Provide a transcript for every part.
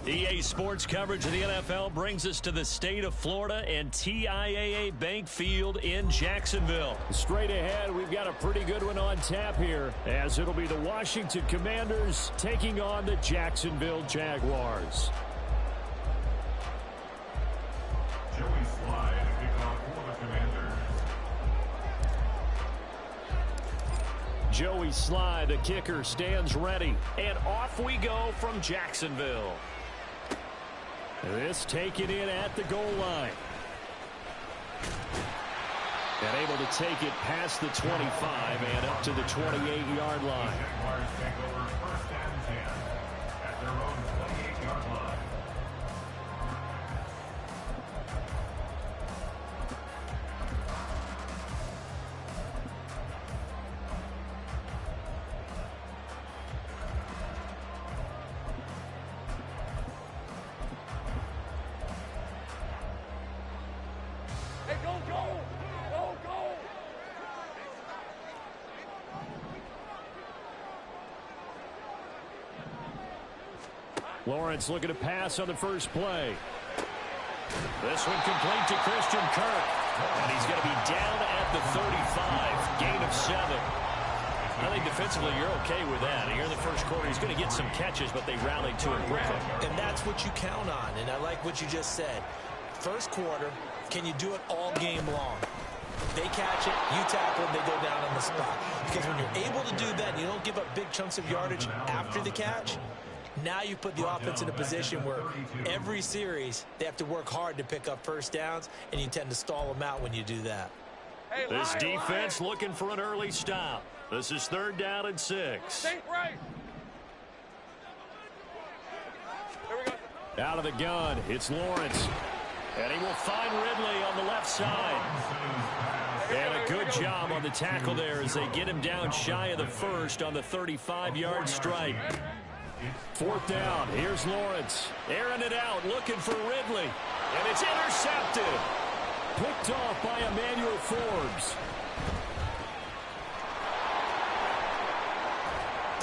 EA Sports coverage of the NFL brings us to the state of Florida and TIAA Bank Field in Jacksonville. Straight ahead, we've got a pretty good one on tap here, as it'll be the Washington Commanders taking on the Jacksonville Jaguars. Joey Slide, kickoff for the Commanders. Joey Slide, the kicker, stands ready. And off we go from Jacksonville. This taken in at the goal line. And able to take it past the 25 and up to the 28-yard line. Jaguars take over first and 10 at their own 28-yard line. Lawrence looking to pass on the first play. This one complete to Christian Kirk. And he's going to be down at the 35. Gain of 7. I think defensively you're okay with that. Here in the first quarter, he's going to get some catches, but they rallied to him quickly. And that's what you count on, and I like what you just said. First quarter, can you do it all game long? They catch it, you tackle them, they go down on the spot. Because when you're able to do that, and you don't give up big chunks of yardage after the catch, now you put the offense in a position where every series they have to work hard to pick up first downs, and you tend to stall them out when you do that. This defense looking for an early stop. This is 3rd down and 6. Out of the gun, it's Lawrence. And he will find Ridley on the left side. And a good job on the tackle there as they get him down shy of the first on the 35-yard strike. 4th down, here's Lawrence. Airing it out, looking for Ridley. And it's intercepted. Picked off by Emmanuel Forbes.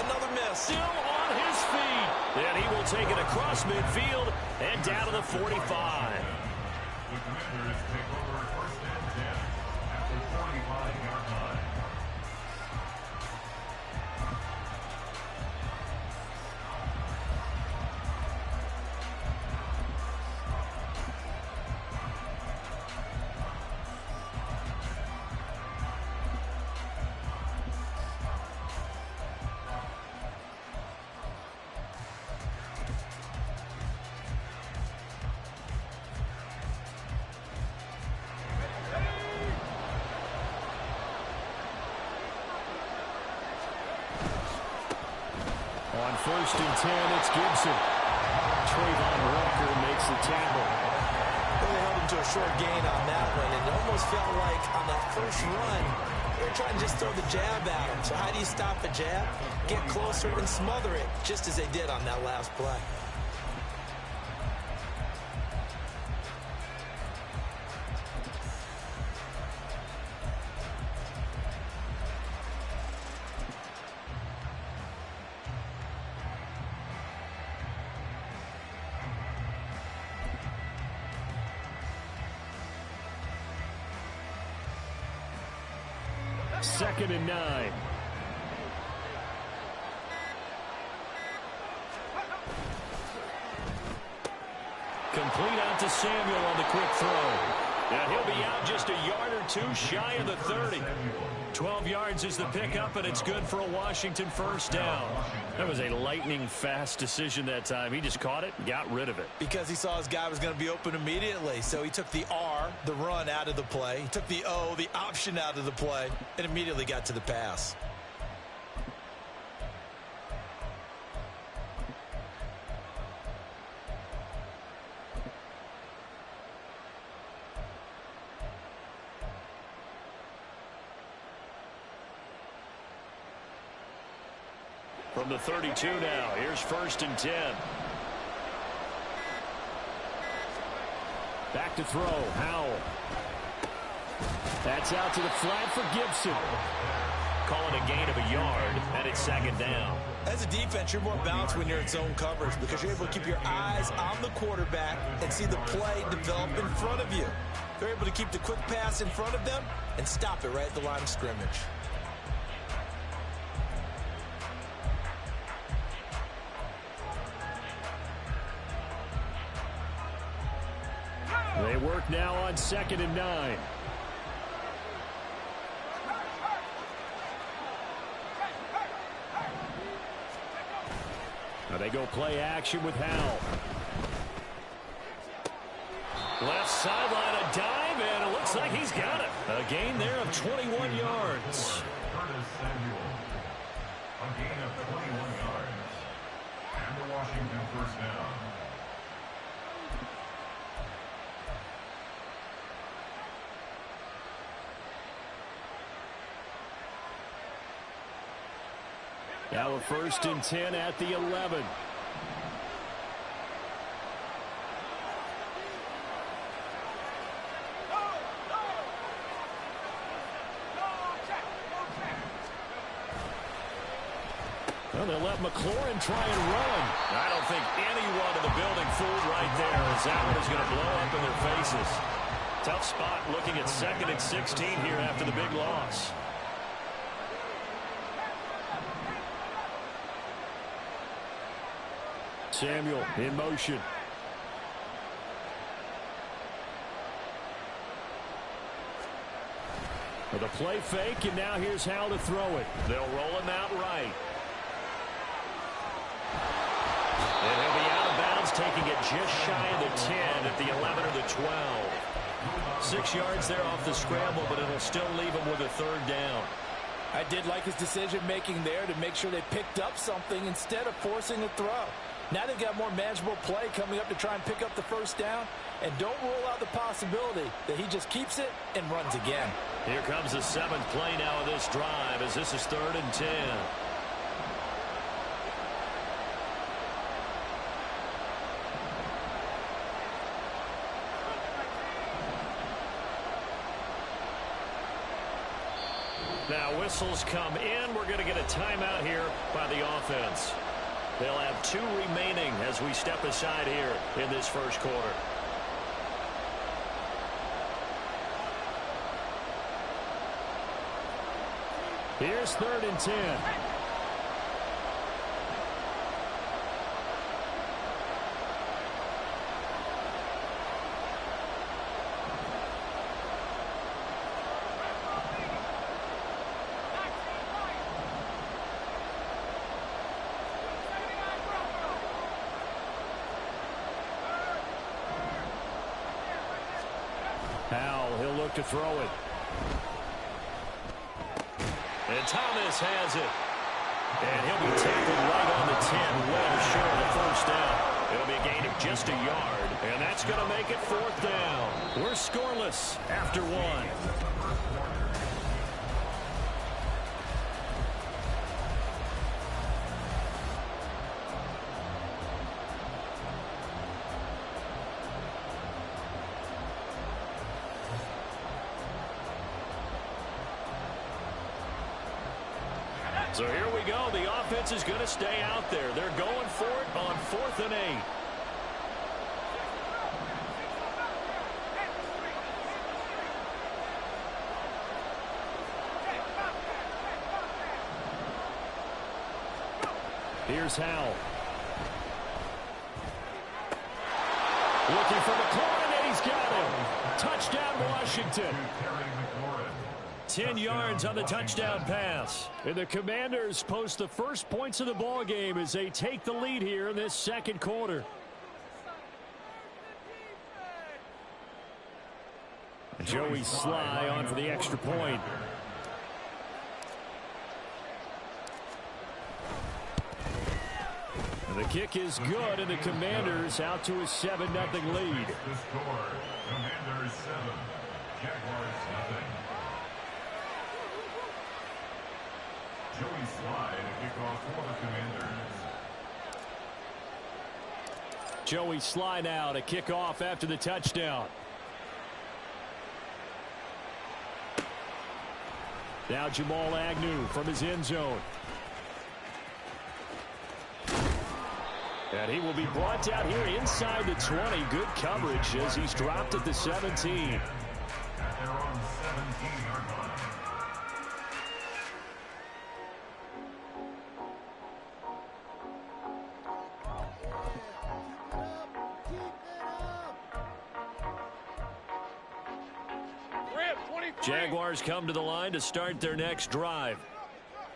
Another miss. Still on his feet. And he will take it across midfield and down to the 45. The Commanders take over first and 10 at the 45-yard line. On 1st and 10, it's Gibson. Trayvon Walker makes the tackle. Well, they held him to a short gain on that one, and it almost felt like on that first run, they were trying to just throw the jab at him. So how do you stop a jab? Get closer and smother it, just as they did on that last play. Second and 9. Complete out to Samuel on the quick throw. And he'll be out just a yard or two shy of the 30. 12 yards is the pickup, and it's good for a Washington first down. That was a lightning-fast decision that time. He just caught it and got rid of it. Because he saw his guy was going to be open immediately. So he took the R, the run, out of the play. He took the O, the option, out of the play, and immediately got to the pass. From the 32 now, here's 1st and 10. Back to throw, Howell. That's out to the flat for Gibson. Call it a gain of a yard, and it's 2nd down. As a defense, you're more balanced when you're in zone coverage because you're able to keep your eyes on the quarterback and see the play develop in front of you. They're able to keep the quick pass in front of them and stop it right at the line of scrimmage. They work now on 2nd and 9. Now they go play action with Howell. Left sideline, a dive, and it looks like he's got it. A gain there of 21 yards. A gain of 21 yards. And the Washington first down. Now a 1st and 10 at the 11. Well, they'll let McLaurin try and run. I don't think anyone in the building fooled right there, as that one is going to blow up in their faces. Tough spot looking at 2nd and 16 here after the big loss. Samuel in motion. With a play fake, and now here's how to throw it. They'll roll him out right. And he'll be out of bounds, taking it just shy of the 10 at the 11 or the 12. 6 yards there off the scramble, but it'll still leave him with a 3rd down. I did like his decision-making there to make sure they picked up something instead of forcing a throw. Now they've got more manageable play coming up to try and pick up the 1st down. And don't rule out the possibility that he just keeps it and runs again. Here comes the 7th play now of this drive, as this is 3rd and 10. Now whistles come in. We're going to get a timeout here by the offense. They'll have 2 remaining as we step aside here in this 1st quarter. Here's 3rd and 10. Howell, he'll look to throw it. And Thomas has it. And he'll be tackled right on the 10, well short of the 1st down. It'll be a gain of just a yard, and that's going to make it 4th down. We're scoreless after 1. So here we go. The offense is going to stay out there. They're going for it on 4th and 8. Here's Howell. Looking for McLaurin, and he's got him. Touchdown, Washington. 10 yards on the touchdown pass. And the Commanders post the first points of the ball game as they take the lead here in this 2nd quarter. Joey Sly on for the extra point. And the kick is good, and the Commanders out to a 7-0 lead. The score, Commanders 7, Jaguars 0. Joey Sly to kick off for the Commanders. Joey Sly now to kick off after the touchdown. Now Jamal Agnew from his end zone. And he will be brought down here inside the 20. Good coverage as he's dropped at the 17. At their own 17-yard line. Jaguars come to the line to start their next drive.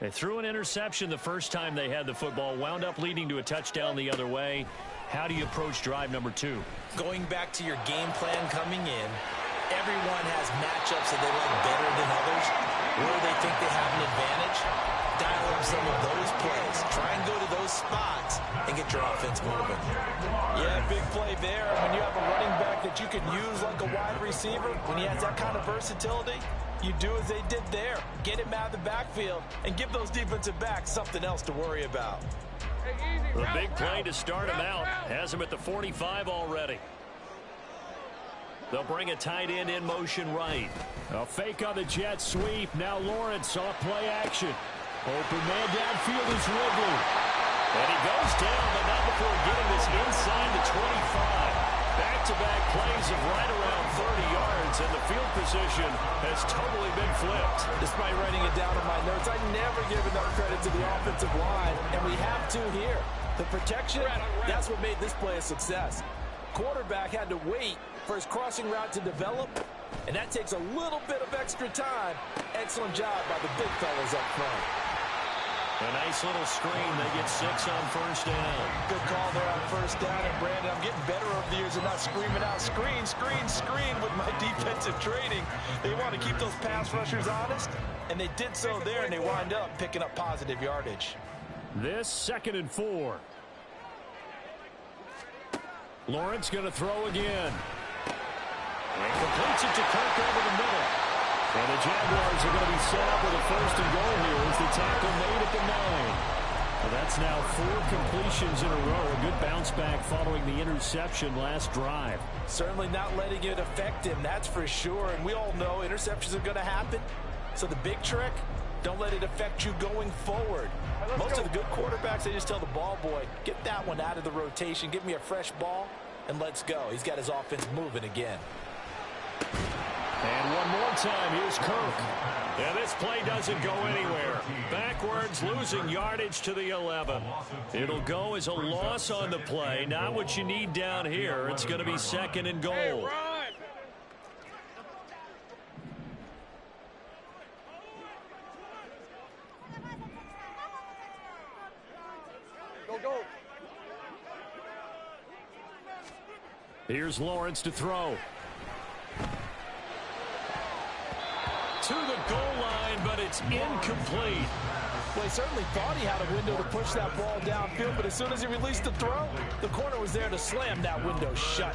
They threw an interception the first time they had the football, wound up leading to a touchdown the other way. How do you approach drive number 2? Going back to your game plan coming in, everyone has matchups that they like better than others, where they think they have an advantage. Dial up some of those plays. Try and go to those spots and get your offense moving. Yeah, big play there. When you have a running back that you can use like a wide receiver, when he has that kind of versatility, you do as they did there. Get him out of the backfield and give those defensive backs something else to worry about. The big play to start him out. Has him at the 45 already. They'll bring a tight end in motion right. A fake on the jet sweep. Now Lawrence off play action. Open man downfield is Ridley. And he goes down, but not before getting this inside the 25. Back-to-back plays of right around 30 yards, and the field position has totally been flipped. Despite writing it down in my notes, I never give enough credit to the offensive line, and we have to here. The protection, that's what made this play a success. Quarterback had to wait for his crossing route to develop, and that takes a little bit of extra time. Excellent job by the big fellas up front. A nice little screen. They get 6 on first down. Good call there on first down. And, Brandon, I'm getting better over the years and not screaming out, screen, screen, screen with my defensive training. They want to keep those pass rushers honest, and they did so there, and they wind up picking up positive yardage. This 2nd and 4. Lawrence going to throw again. And completes it to Kirk over the middle. And the Jaguars are going to be set up with a 1st and goal here as the tackle made at the 9. Well, that's now 4 completions in a row. A good bounce back following the interception last drive. Certainly not letting it affect him, that's for sure. And we all know interceptions are going to happen. So the big trick, don't let it affect you going forward. Most of the good quarterbacks, they just tell the ball boy, get that one out of the rotation, give me a fresh ball, and let's go. He's got his offense moving again. And one more time, here's Kirk. And this play doesn't go anywhere. Backwards, losing yardage to the 11. It'll go as a loss on the play. Not what you need down here. It's going to be 2nd and goal. Here's Lawrence to throw. To the goal line, but it's incomplete. Well, he certainly thought he had a window to push that ball downfield, but as soon as he released the throw, the corner was there to slam that window shut.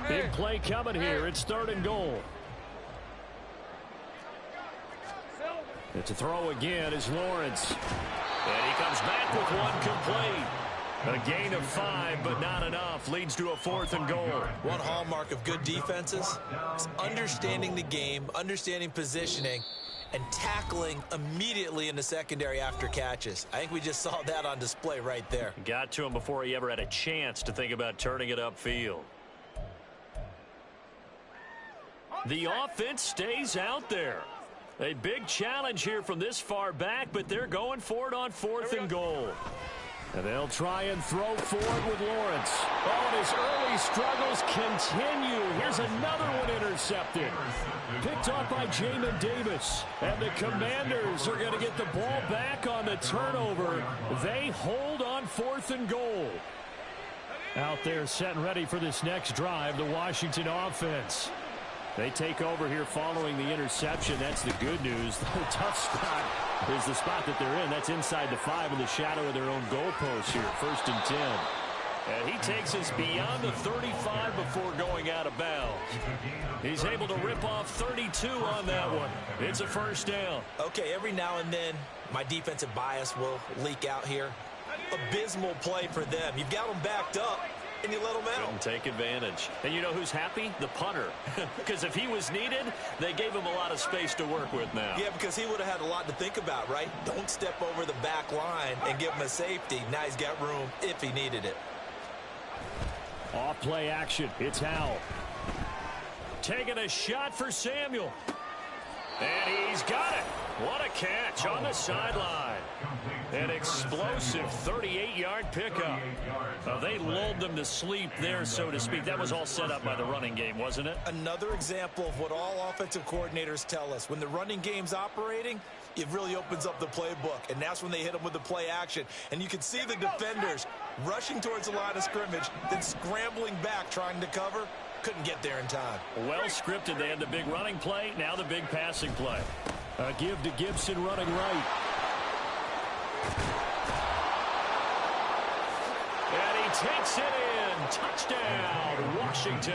Big play coming here. It's 3rd and goal. It's a throw again is Lawrence. And he comes back with one complete. A gain of 5, but not enough. Leads to a 4th and goal. One hallmark of good defenses is understanding the game, understanding positioning, and tackling immediately in the secondary after catches. I think we just saw that on display right there. Got to him before he ever had a chance to think about turning it upfield. The offense stays out there. A big challenge here from this far back, but they're going for it on 4th and goal. And they'll try and throw forward with Lawrence. Oh, and his early struggles continue. Here's another one intercepted. Picked off by Jamin Davis. And the Commanders are going to get the ball back on the turnover. They hold on 4th and goal. Out there set and ready for this next drive, the Washington offense. They take over here following the interception. That's the good news. The tough spot is the spot that they're in. That's inside the 5 in the shadow of their own goalpost here. 1st and 10. And he takes us beyond the 35 before going out of bounds. He's able to rip off 32 on that one. It's a 1st down. Okay, every now and then, my defensive bias will leak out here. Abysmal play for them. You've got them backed up. and you let them out. Couldn't take advantage. And you know who's happy? The punter. Because if he was needed, they gave him a lot of space to work with now. Yeah, because he would have had a lot to think about, right? Don't step over the back line and give him a safety. Now he's got room if he needed it. Off play action. It's Howell. Taking a shot for Samuel. And he's got it. What a catch on the sideline. An explosive 38-yard pickup. They lulled them to sleep there, so to speak. That was all set up by the running game, wasn't it? Another example of what all offensive coordinators tell us. When the running game's operating, it really opens up the playbook, and that's when they hit them with the play action. And you can see the defenders rushing towards the line of scrimmage, then scrambling back trying to cover. Couldn't get there in time. Well scripted. They had the big running play, now the big passing play. A give to Gibson running right. And he takes it in. Touchdown, Washington.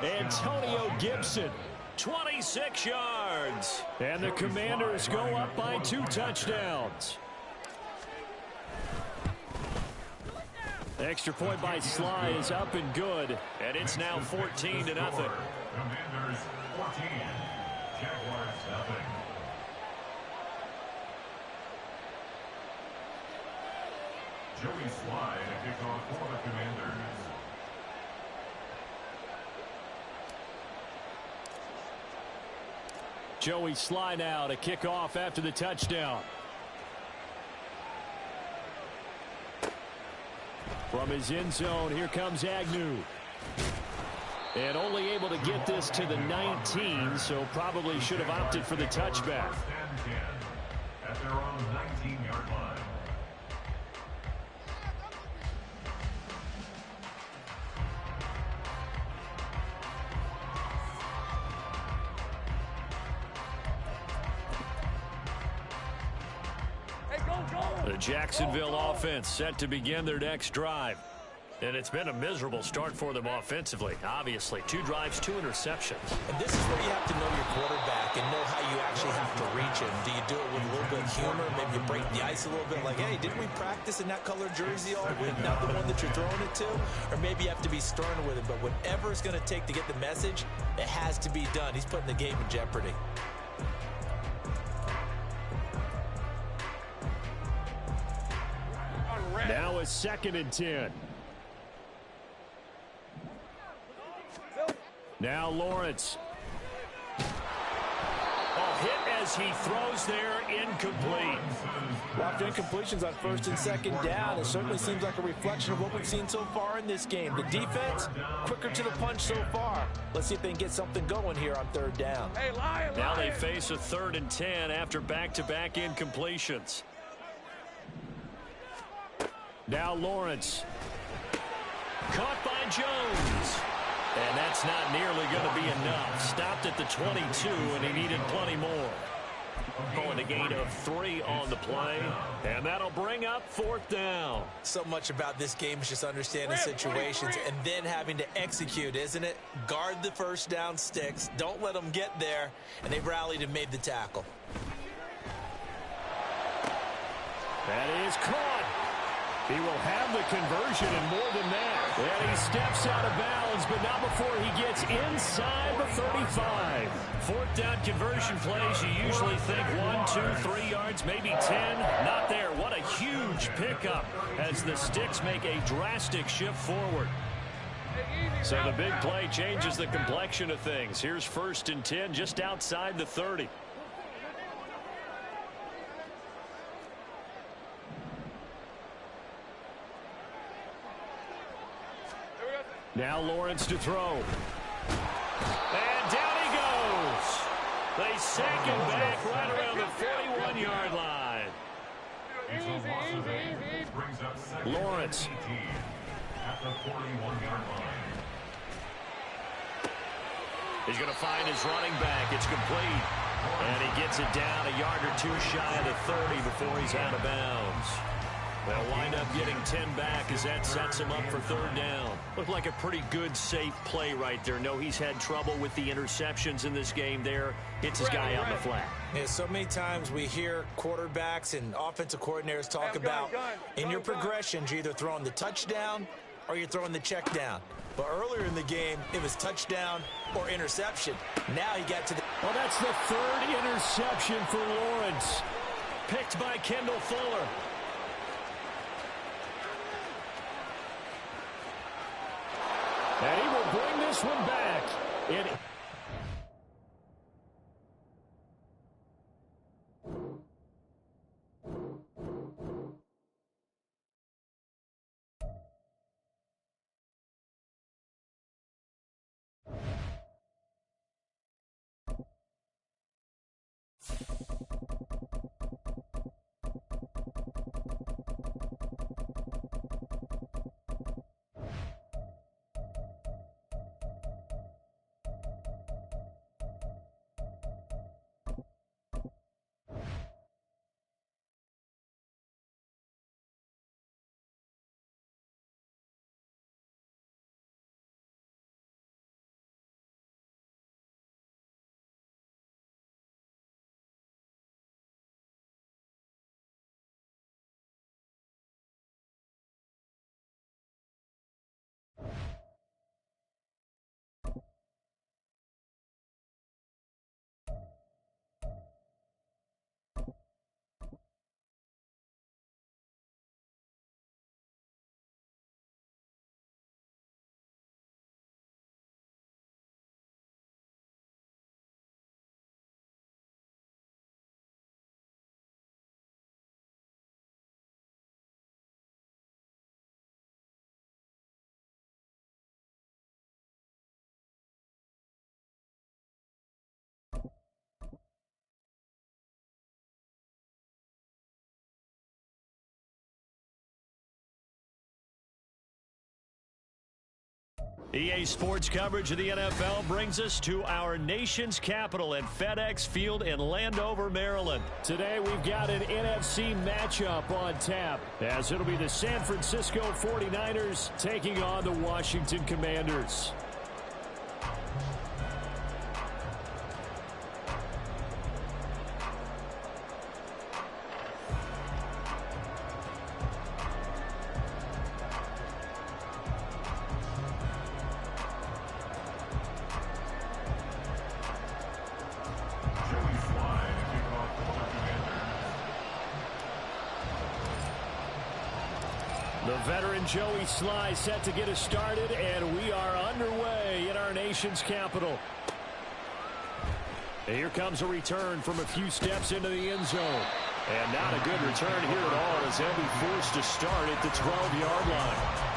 Antonio Gibson, 26 yards. And the Commanders go up by 2 touchdowns. Extra point by Sly is up and good. And it's now 14-0. Commanders 14, Jaguars nothing. Joey Sly to kick off for the Commanders. Joey Sly now to kick off after the touchdown. From his end zone, here comes Agnew. And only able to get this to the 19, so probably should have opted for the touchback. First and 10 at their own 19-yard line. The Jacksonville offense set to begin their next drive. And it's been a miserable start for them offensively. Obviously, 2 drives, 2 interceptions. And this is where you have to know your quarterback and know how you actually have to reach him. Do you do it with a little bit of humor? Maybe you break the ice a little bit like, hey, didn't we practice in that color jersey all week? Not the one that you're throwing it to? Or maybe you have to be stern with it. But whatever it's going to take to get the message, it has to be done. He's putting the game in jeopardy. Now a 2nd and 10. Now Lawrence. Hit as he throws there, incomplete. Well, after incompletions on 1st and 2nd down, it certainly seems like a reflection of what we've seen so far in this game. The defense, quicker to the punch so far. Let's see if they can get something going here on 3rd down. Hey, Lion, now they face a 3rd and 10 after back-to-back incompletions. Now Lawrence. Caught by Jones. And that's not nearly going to be enough. Stopped at the 22, and he needed plenty more. Going a gain of 3 on the play. And that'll bring up 4th down. So much about this game is just understanding situations and then having to execute, isn't it? Guard the 1st down sticks. Don't let them get there. And they rallied and made the tackle. That is caught. He will have the conversion and more than that. And he steps out of bounds, but not before he gets inside the 35. 4th down conversion plays, you usually think 1, 2, 3 yards, maybe 10. Not there. What a huge pickup as the sticks make a drastic shift forward. So the big play changes the complexion of things. Here's 1st and 10 just outside the 30. Now Lawrence to throw. And down he goes. They sack him back right around the 41-yard line. Lawrence. At the 41-yard line. He's going to find his running back. It's complete. And he gets it down a yard or 2 shy of the 30 before he's out of bounds. They'll wind up getting 10 back as that sets him up for 3rd down. Looked like a pretty good, safe play right there. No, he's had trouble with the interceptions in this game there. Hits his guy out in the flat. Yeah, so many times we hear quarterbacks and offensive coordinators talk about in your progressions, you're either throwing the touchdown or you're throwing the check down. But earlier in the game, it was touchdown or interception. Now he got to the... Well, that's the third interception for Lawrence. Picked by Kendall Fuller. And he will bring this one back. EA Sports coverage of the NFL brings us to our nation's capital at FedEx Field in Landover, Maryland. Today we've got an NFC matchup on tap, as it'll be the San Francisco 49ers taking on the Washington Commanders. The veteran Joey Sly set to get us started, and we are underway in our nation's capital. And here comes a return from a few steps into the end zone. And not a good return here at all, as they'll be forced to start at the 12-yard line.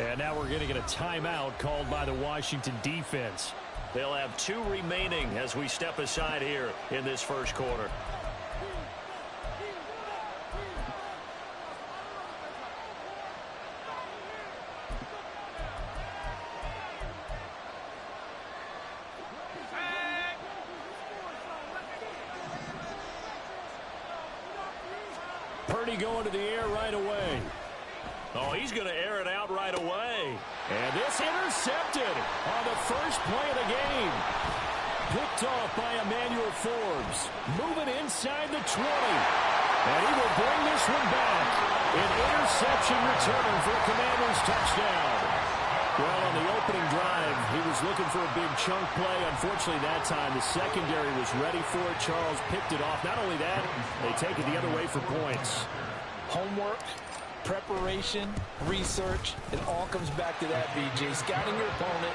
And now we're going to get a timeout called by the Washington defense. They'll have 2 remaining as we step aside here in this first quarter. Purdy going to the air right away. Oh, he's going to air it out right away. And this intercepted on the first play of the game. Picked off by Emmanuel Forbes. Moving inside the 20. And he will bring this one back. An interception return for a Commanders touchdown. Well, on the opening drive, he was looking for a big chunk play. Unfortunately, that time, the secondary was ready for it. Charles picked it off. Not only that, they take it the other way for points. Homework, preparation, research, it all comes back to that, BJ. Scouting your opponent,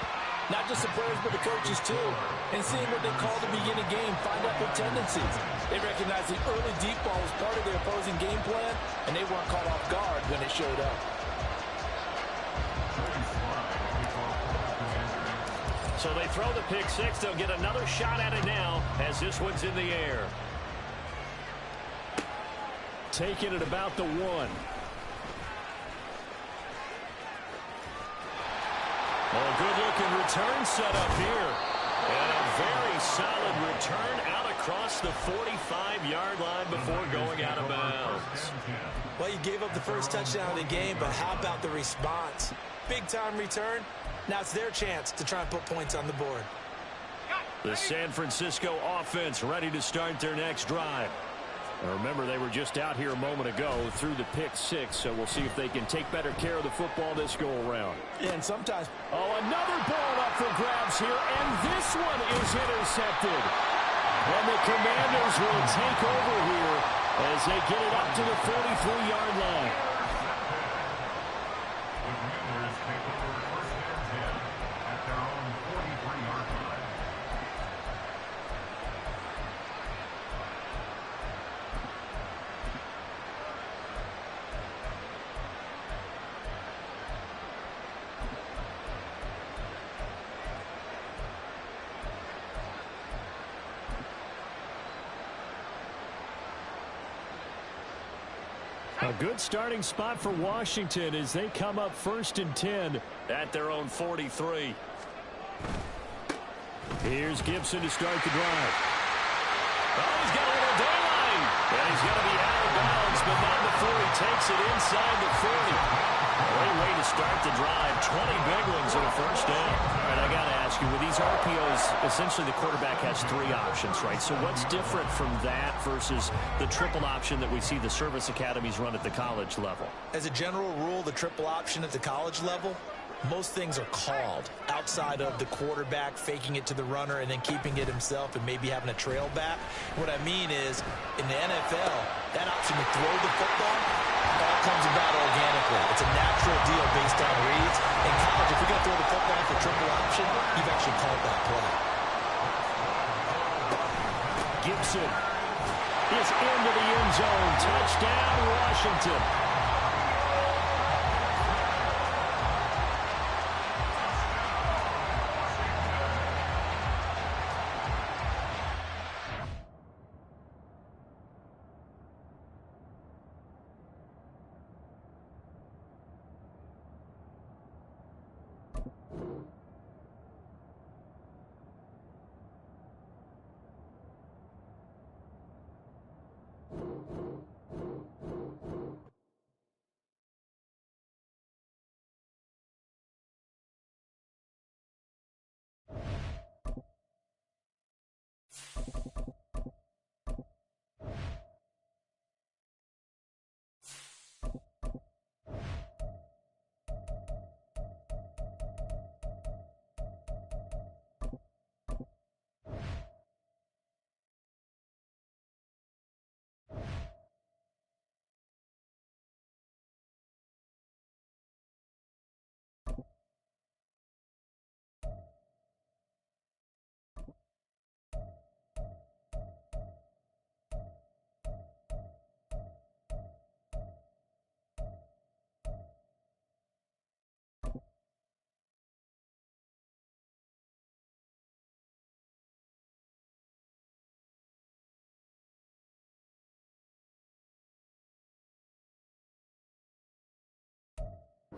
not just the players, but the coaches too, and seeing what they call the beginning game, find out their tendencies. They recognize the early deep ball was part of their opposing game plan, and they weren't caught off guard when it showed up. So they throw the pick six. They'll get another shot at it now as this one's in the air. Taking it about the 1. Oh, good-looking return set up here. And a very solid return out of across the 45-yard line before going out of bounds. Well, you gave up the first touchdown of the game, but how about the response? Big-time return. Now it's their chance to try and put points on the board. The San Francisco offense ready to start their next drive. Now remember, they were just out here a moment ago through the pick six, so we'll see if they can take better care of the football this go-around. And sometimes... Oh, another ball up for grabs here, and this one is intercepted. And the Commanders will take over here as they get it up to the 43-yard line. A good starting spot for Washington as they come up 1st and 10 at their own 43. Here's Gibson to start the drive. Oh, he's got a little daylight. And he's going to be out of bounds, but not before he takes it inside the 40. Great way to start the drive. 20 big ones and a first down. All right, I got to ask you, with these RPOs, essentially the quarterback has 3 options, right? So what's different from that versus the triple option that we see the service academies run at the college level? As a general rule, the triple option at the college level, most things are called outside of the quarterback faking it to the runner and then keeping it himself and maybe having a trail back. What I mean is, in the NFL, that option to throw the football all comes about organically. It's a natural deal based on reads. In college, if you're going to throw the football for triple option, you've actually called that play. Gibson is into the end zone. Touchdown, Washington.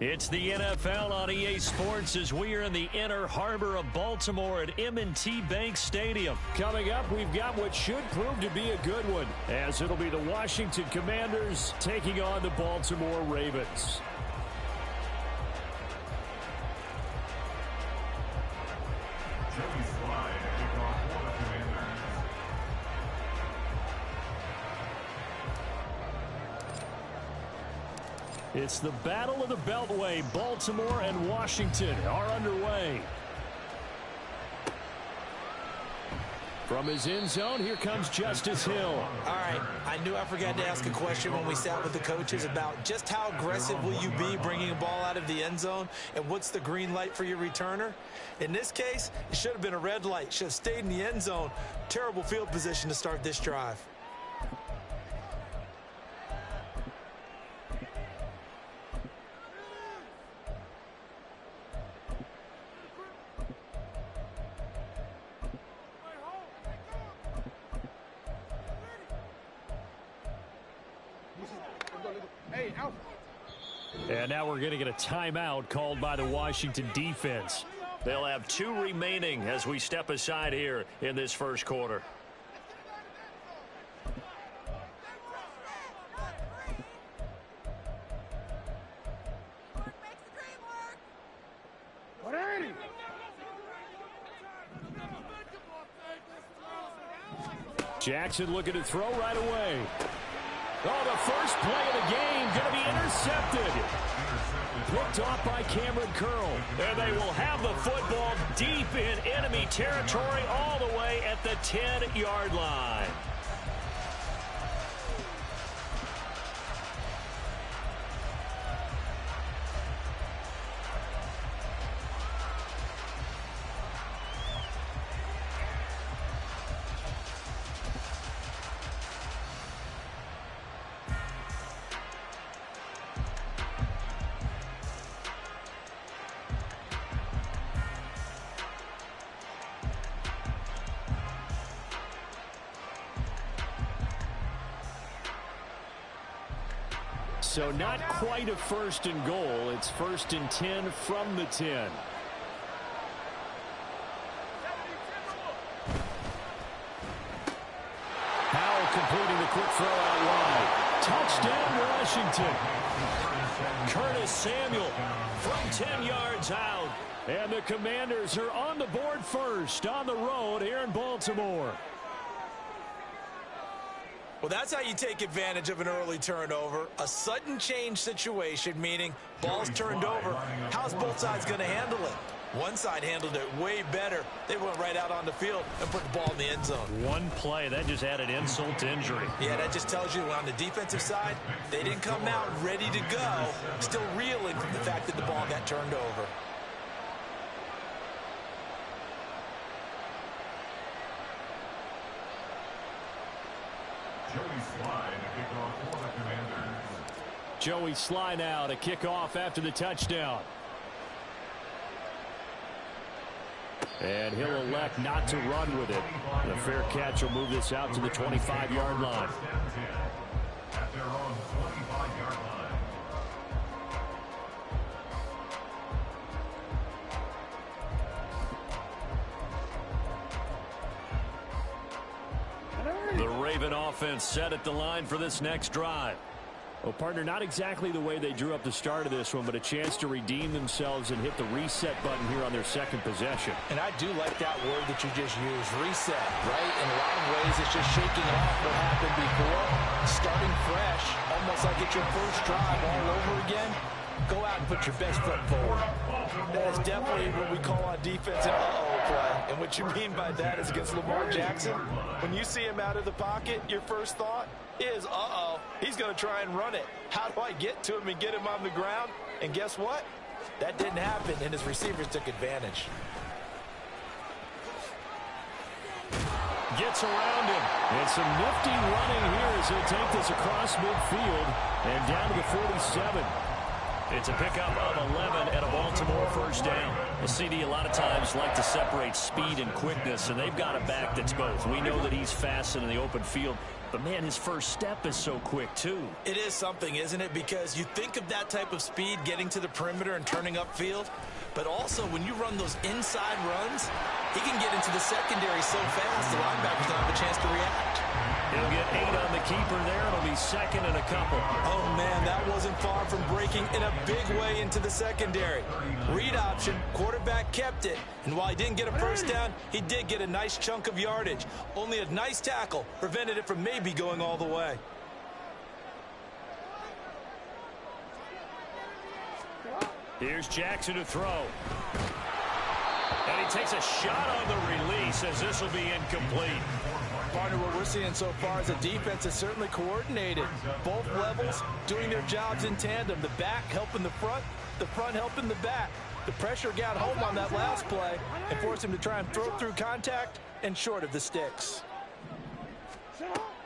It's the NFL on EA Sports as we are in the inner harbor of Baltimore at M&T Bank Stadium. Coming up, we've got what should prove to be a good one, as it'll be the Washington Commanders taking on the Baltimore Ravens. It's the Battle of the Beltway. Baltimore and Washington are underway. From his end zone, here comes Justice Hill. All right, I knew I forgot to ask a question when we sat with the coaches about just how aggressive will you be bringing a ball out of the end zone, and what's the green light for your returner? In this case, it should have been a red light. Should have stayed in the end zone. Terrible field position to start this drive. And now we're going to get a timeout called by the Washington defense. They'll have 2 remaining as we step aside here in this first quarter. Jackson looking to throw right away. Oh, the first play of the game going to be intercepted. Picked off by Cameron Curl. And they will have the football deep in enemy territory all the way at the 10-yard line. So not quite a first and goal. It's 1st and 10 from the 10. Howell completing the quick throw out wide. Touchdown, Washington. Curtis Samuel from 10 yards out. And the Commanders are on the board first on the road here in Baltimore. Well, that's how you take advantage of an early turnover. A sudden change situation, meaning ball's turned over. How's both sides going to handle it? One side handled it way better. They went right out on the field and put the ball in the end zone. One play, that just added insult to injury. Yeah, that just tells you on the defensive side, they didn't come out ready to go, still reeling from the fact that the ball got turned over. Joey Sly now to kick off after the touchdown. And he'll elect not to run with it. The fair catch will move this out to the 25-yard line. At their own 25-yard line. The Raven offense set at the line for this next drive. Well, partner, not exactly the way they drew up the start of this one, but a chance to redeem themselves and hit the reset button here on their second possession. And I do like that word that you just used, reset, right? In a lot of ways, it's just shaking off what happened before, starting fresh, almost like it's your first drive all over again. Go out and put your best foot forward. That is definitely what we call on defense an uh-oh play. And what you mean by that is against Lamar Jackson, when you see him out of the pocket, your first thought is, uh-oh, he's going to try and run it. How do I get to him and get him on the ground? And guess what? That didn't happen, and his receivers took advantage. Gets around him. And some nifty running here as he'll take this across midfield and down to the 47. It's a pickup of 11 at a Baltimore first down. Well, CD a lot of times like to separate speed and quickness, and they've got a back that's both. We know that he's fast in the open field, but, man, his first step is so quick, too. It is something, isn't it? Because you think of that type of speed getting to the perimeter and turning upfield, but also when you run those inside runs, he can get into the secondary so fast the linebackers don't have a chance to react. He'll get 8 on the keeper there. It'll be second and a couple. Oh, man, that wasn't far from breaking in a big way into the secondary. Read option, quarterback kept it. And while he didn't get a first down, he did get a nice chunk of yardage. Only a nice tackle prevented it from maybe going all the way. Here's Jackson to throw. And he takes a shot on the release as this will be incomplete. Partner, what we're seeing so far is the defense is certainly coordinated. Both levels doing their jobs in tandem. The back helping the front helping the back. The pressure got home on that last play and forced him to try and throw through contact and short of the sticks.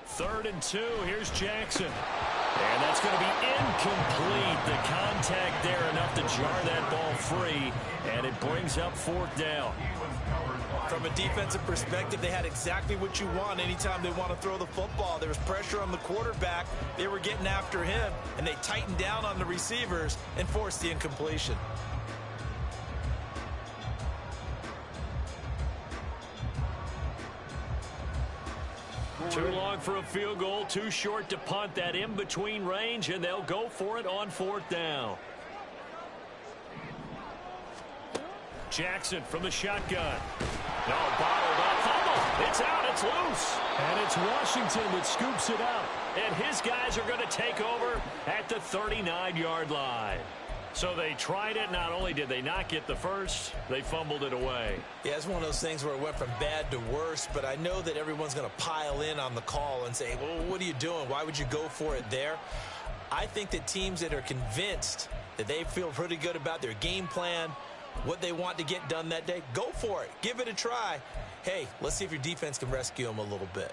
3rd and 2. Here's Jackson. And that's going to be incomplete. The contact there enough to jar that ball free, and it brings up 4th down. From a defensive perspective, they had exactly what you want anytime they want to throw the football. There was pressure on the quarterback. They were getting after him, and they tightened down on the receivers and forced the incompletion. Too long for a field goal, too short to punt. That in-between range, and they'll go for it on 4th down. Jackson from the shotgun. No, bottled up, fumble. It's out. It's loose. And it's Washington that scoops it up. And his guys are going to take over at the 39-yard line. So they tried it. Not only did they not get the first, they fumbled it away. Yeah, it's one of those things where it went from bad to worse, but I know that everyone's going to pile in on the call and say, well, what are you doing? Why would you go for it there? I think that teams that are convinced that they feel pretty good about their game plan, what they want to get done that day, go for it. Give it a try. Hey, let's see if your defense can rescue them a little bit.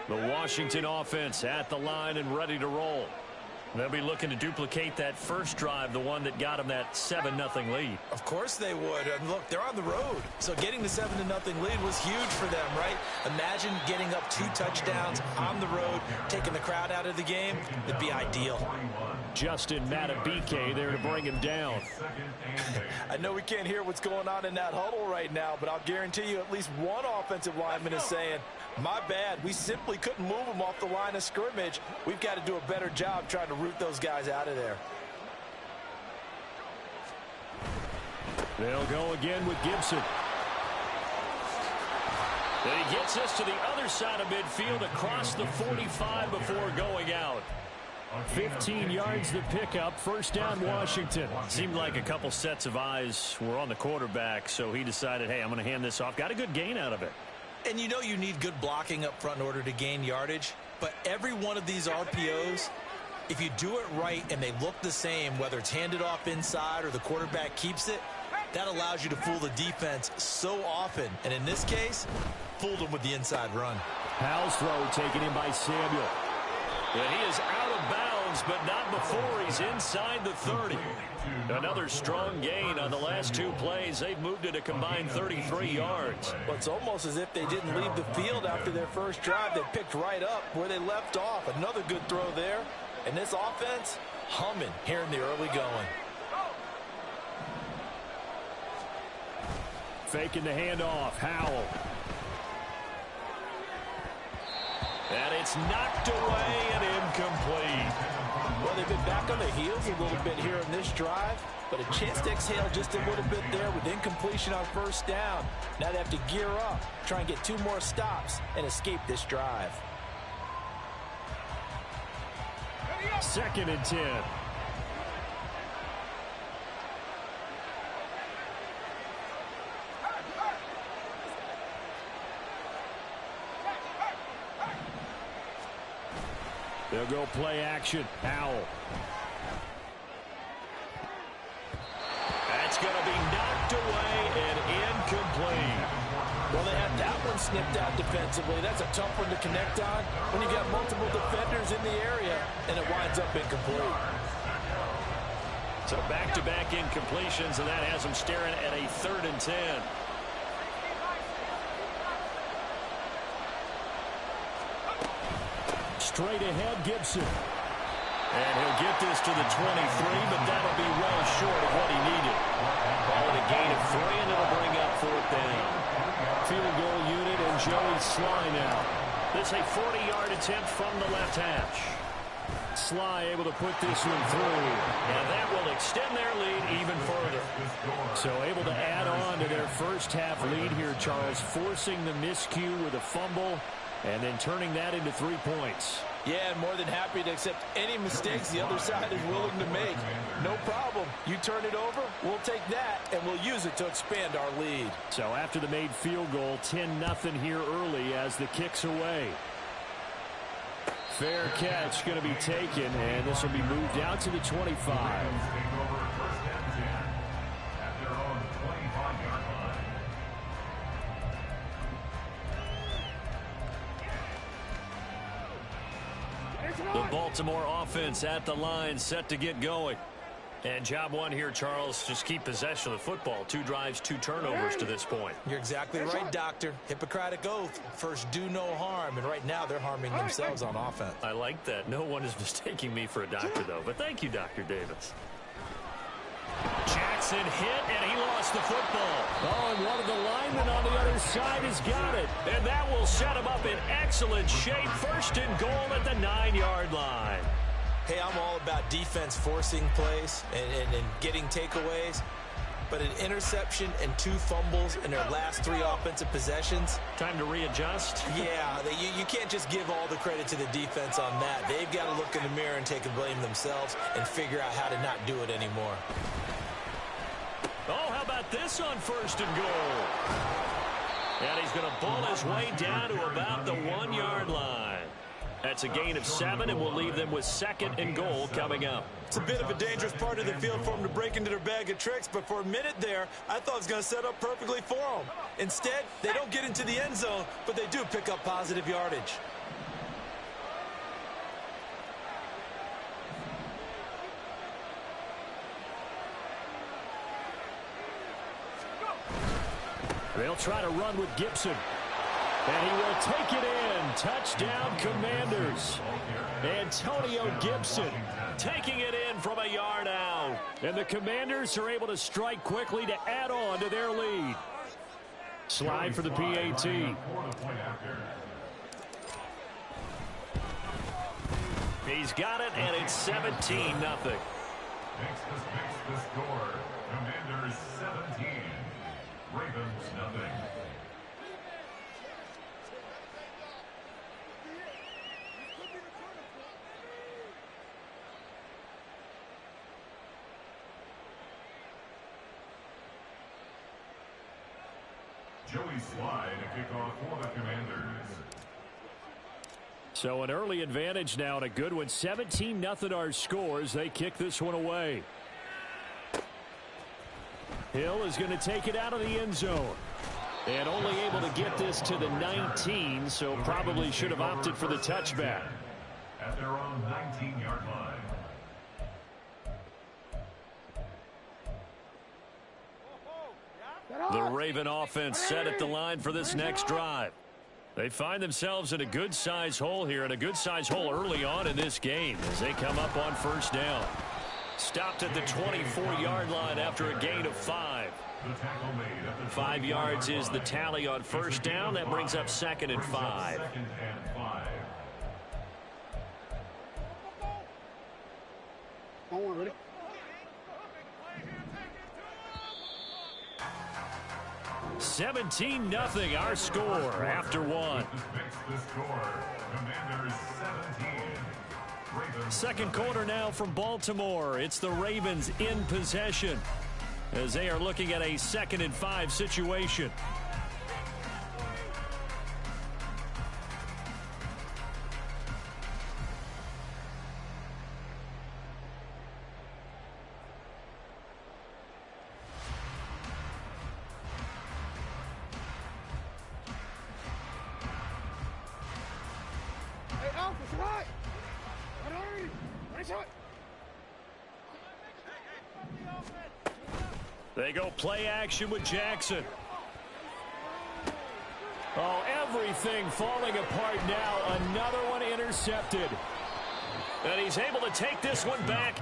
The Washington offense at the line and ready to roll. They'll be looking to duplicate that first drive, the one that got them that 7-0 lead. Of course they would. And look, they're on the road. So getting the 7-0 lead was huge for them, right? Imagine getting up 2 touchdowns on the road, taking the crowd out of the game. It'd be ideal. Justin Matabike there to bring him down. I know we can't hear what's going on in that huddle right now, but I'll guarantee you at least one offensive lineman is saying, my bad, we simply couldn't move them off the line of scrimmage. We've got to do a better job trying to root those guys out of there. They'll go again with Gibson. And he gets us to the other side of midfield across the 45 before going out. 15 yards the pickup. First down, Washington. Seemed like a couple sets of eyes were on the quarterback, so he decided, hey, I'm going to hand this off. Got a good gain out of it. And you know you need good blocking up front in order to gain yardage. But every one of these RPOs, if you do it right and they look the same, whether it's handed off inside or the quarterback keeps it, that allows you to fool the defense so often. And in this case, fooled them with the inside run. Powell's throw taken in by Samuel. And he is out of bounds, but not before he's inside the 30. Another strong gain on the last 2 plays. They've moved it a combined 33 yards. Well, it's almost as if they didn't leave the field after their first drive. They picked right up where they left off. Another good throw there. And this offense, humming here in the early going. Faking the handoff. Howell. And it's knocked away and incomplete. Well, they've been back on their heels a little bit here in this drive, but a chance to exhale just a little bit there with incompletion on first down. Now they have to gear up, try and get 2 more stops, and escape this drive. 2nd and 10. They'll go play action. Howell. That's going to be knocked away and incomplete. Well, they had that one snipped out defensively. That's a tough one to connect on when you got multiple defenders in the area, and it winds up incomplete. So back-to-back incompletions, and that has them staring at a 3rd and 10. Straight ahead, Gibson. And he'll get this to the 23, but that'll be well short of what he needed. Ball at a gain of 3, and it'll bring up 4th down. Field goal unit and Joey Sly now. This a 40-yard attempt from the left hash. Sly able to put this one through, and that will extend their lead even further. So able to add on to their first half lead here, Charles, forcing the miscue with a fumble and then turning that into 3 points. Yeah, and more than happy to accept any mistakes the other side is willing to make. No problem. You turn it over, we'll take that, and we'll use it to expand our lead. So after the made field goal, 10-0 here early as the kick's away. Fair catch going to be taken, and this will be moved out to the 25. The Baltimore offense at the line, set to get going. And job one here, Charles, just keep possession of the football. 2 drives, 2 turnovers to this point. You're exactly right, Doctor. Hippocratic oath. First, do no harm. And right now, they're harming themselves on offense. I like that. No one is mistaking me for a doctor, though. But thank you, Dr. Davis. Jackson hit, and he lost the football. Oh, and one of the linemen on the other side has got it. And that will set him up in excellent shape. 1st and goal at the 9-yard line. Hey, I'm all about defense forcing plays and getting takeaways. But an interception and 2 fumbles in their last 3 offensive possessions. Time to readjust. Yeah, you can't just give all the credit to the defense on that. They've got to look in the mirror and take the blame themselves and figure out how to not do it anymore. Oh, how about this on 1st and goal? And he's going to ball his way down to about the 1-yard line. That's a gain of 7, and we'll leave them with 2nd and goal coming up. It's a bit of a dangerous part of the field for them to break into their bag of tricks, but for a minute there, I thought it was going to set up perfectly for them. Instead, they don't get into the end zone, but they do pick up positive yardage. They'll try to run with Gibson. And he will take it in. Touchdown, Commanders. Antonio Gibson taking it in from a yard out. And the Commanders are able to strike quickly to add on to their lead. Slide for the PAT. He's got it, and it's 17-0. Makes the score. Commanders 17. Ravens nothing. Joey Slide, a kickoff for the Commanders. So an early advantage now, and a good one. 17-0 our scores. They kick this one away. Hill is going to take it out of the end zone. And only able to get this to the 19, so probably should have opted for the touchback. At their own 19-yard line. The Raven offense set at the line for this next drive. They find themselves in a good-sized hole here, and a good-sized hole early on in this game as they come up on 1st down. Stopped at the 24-yard line after a gain of 5. 5 yards is the tally on 1st down. That brings up 2nd and 5. Ready? 17-0 our score after 1. Second quarter now from Baltimore. It's the Ravens in possession as they are looking at a 2nd and 5 situation. They go play action with Jackson. Oh, everything falling apart now. Another one intercepted. And he's able to take this one back.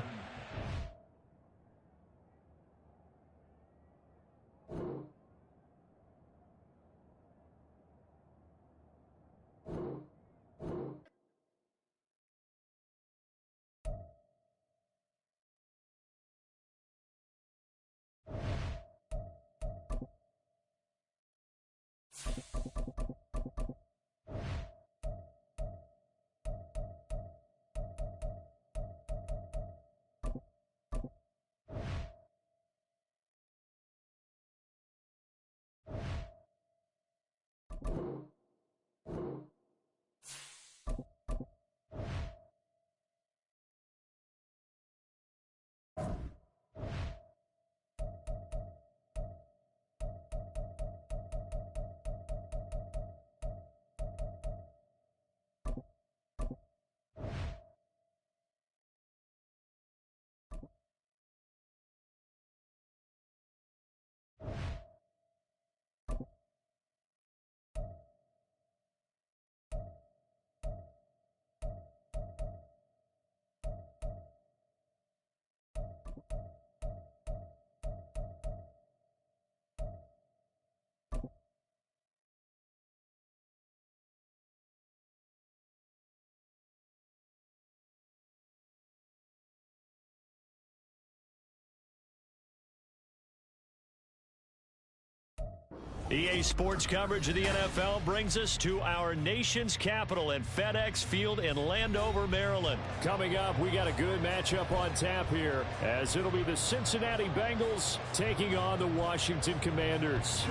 EA Sports coverage of the NFL brings us to our nation's capital at FedEx Field in Landover, Maryland. Coming up, we got a good matchup on tap here, as it'll be the Cincinnati Bengals taking on the Washington Commanders.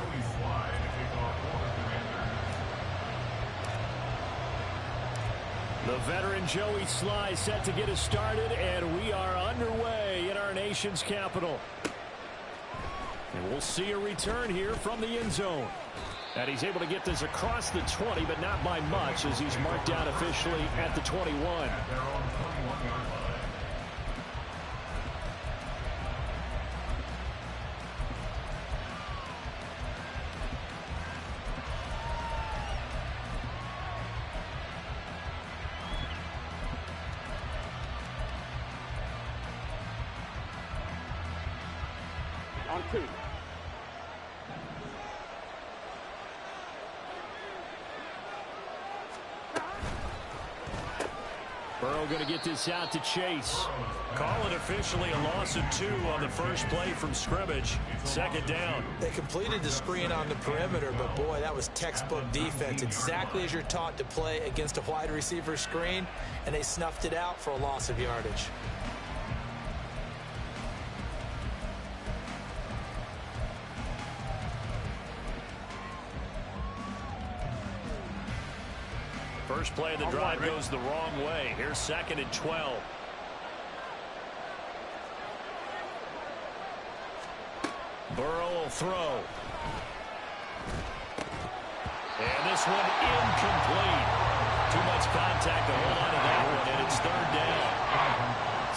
The veteran Joey Sly set to get us started, and we are underway in our nation's capital. And we'll see a return here from the end zone. And he's able to get this across the 20, but not by much, as he's marked down officially at the 21. On 2. Burrow going to get this out to Chase. Call it officially a loss of 2 on the first play from scrimmage. Second down. They completed the screen on the perimeter, but boy, that was textbook defense. Exactly as you're taught to play against a wide receiver screen, and they snuffed it out for a loss of yardage. First play of the drive goes the wrong way. Here's 2nd and 12. Burrow will throw. And this one incomplete. Too much contact to hold on to that one, and it's 3rd down.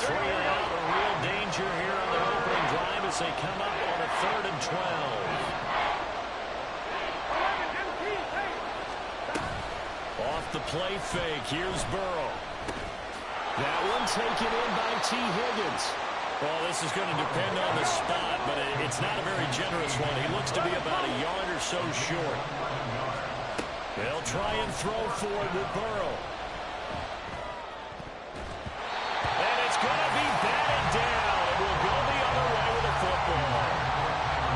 3 out, a real danger here on their opening drive as they come up on a 3rd and 12. Off the play fake, here's Burrow. That one taken in by T. Higgins. Well, this is going to depend on the spot, but it's not a very generous one. He looks to be about a yard or so short. They'll try and throw forward with Burrow. And it's going to be batted down, and we'll go the other way with the football.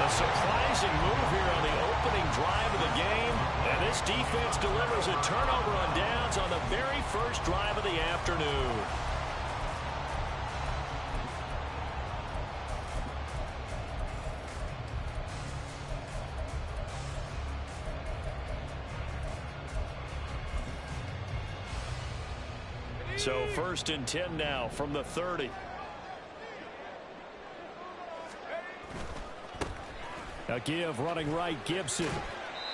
A surprising move here on the opening drive of the game, and this defense delivers a turnover on downs on the very first drive of the afternoon. So 1st and 10 now from the 30. A give running right, Gibson.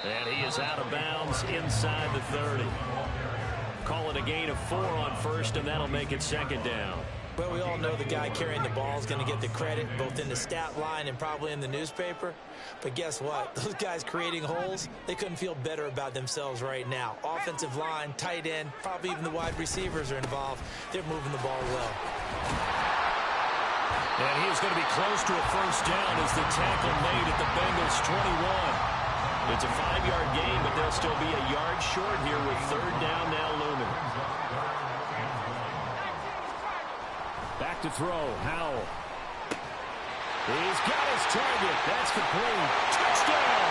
And he is out of bounds inside the 30. Call it a gain of 4 on 1st, and that'll make it 2nd down. Well, we all know the guy carrying the ball is going to get the credit, both in the stat line and probably in the newspaper. But guess what? Those guys creating holes, they couldn't feel better about themselves right now. Offensive line, tight end, probably even the wide receivers are involved. They're moving the ball well. And he is going to be close to a 1st down as the tackle made at the Bengals 21. It's a 5-yard gain, but they'll still be a yard short here with 3rd down now looming. Back to throw, Howell. He's got his target. That's complete. Touchdown!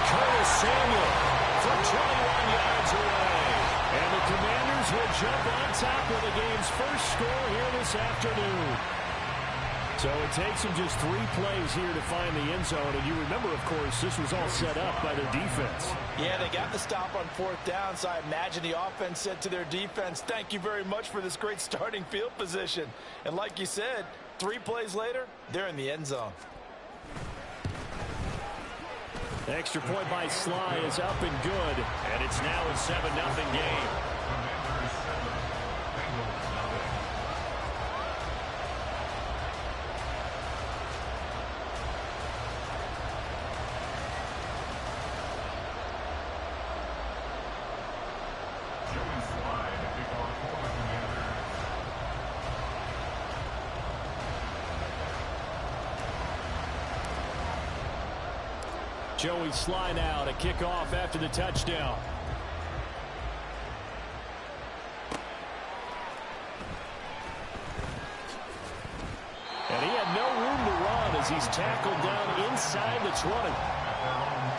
Curtis Samuel from 21 yards away. And the Commanders will jump on top of the game's first score here this afternoon. So it takes them just 3 plays here to find the end zone. And you remember, of course, this was all set up by their defense. Yeah, they got the stop on 4th down, so I imagine the offense said to their defense, thank you very much for this great starting field position. And like you said, 3 plays later, they're in the end zone. Extra point by Sly is up and good. And it's now a 7-0 game. Joey Sly now to kick off after the touchdown. And he had no room to run as he's tackled down inside the 20.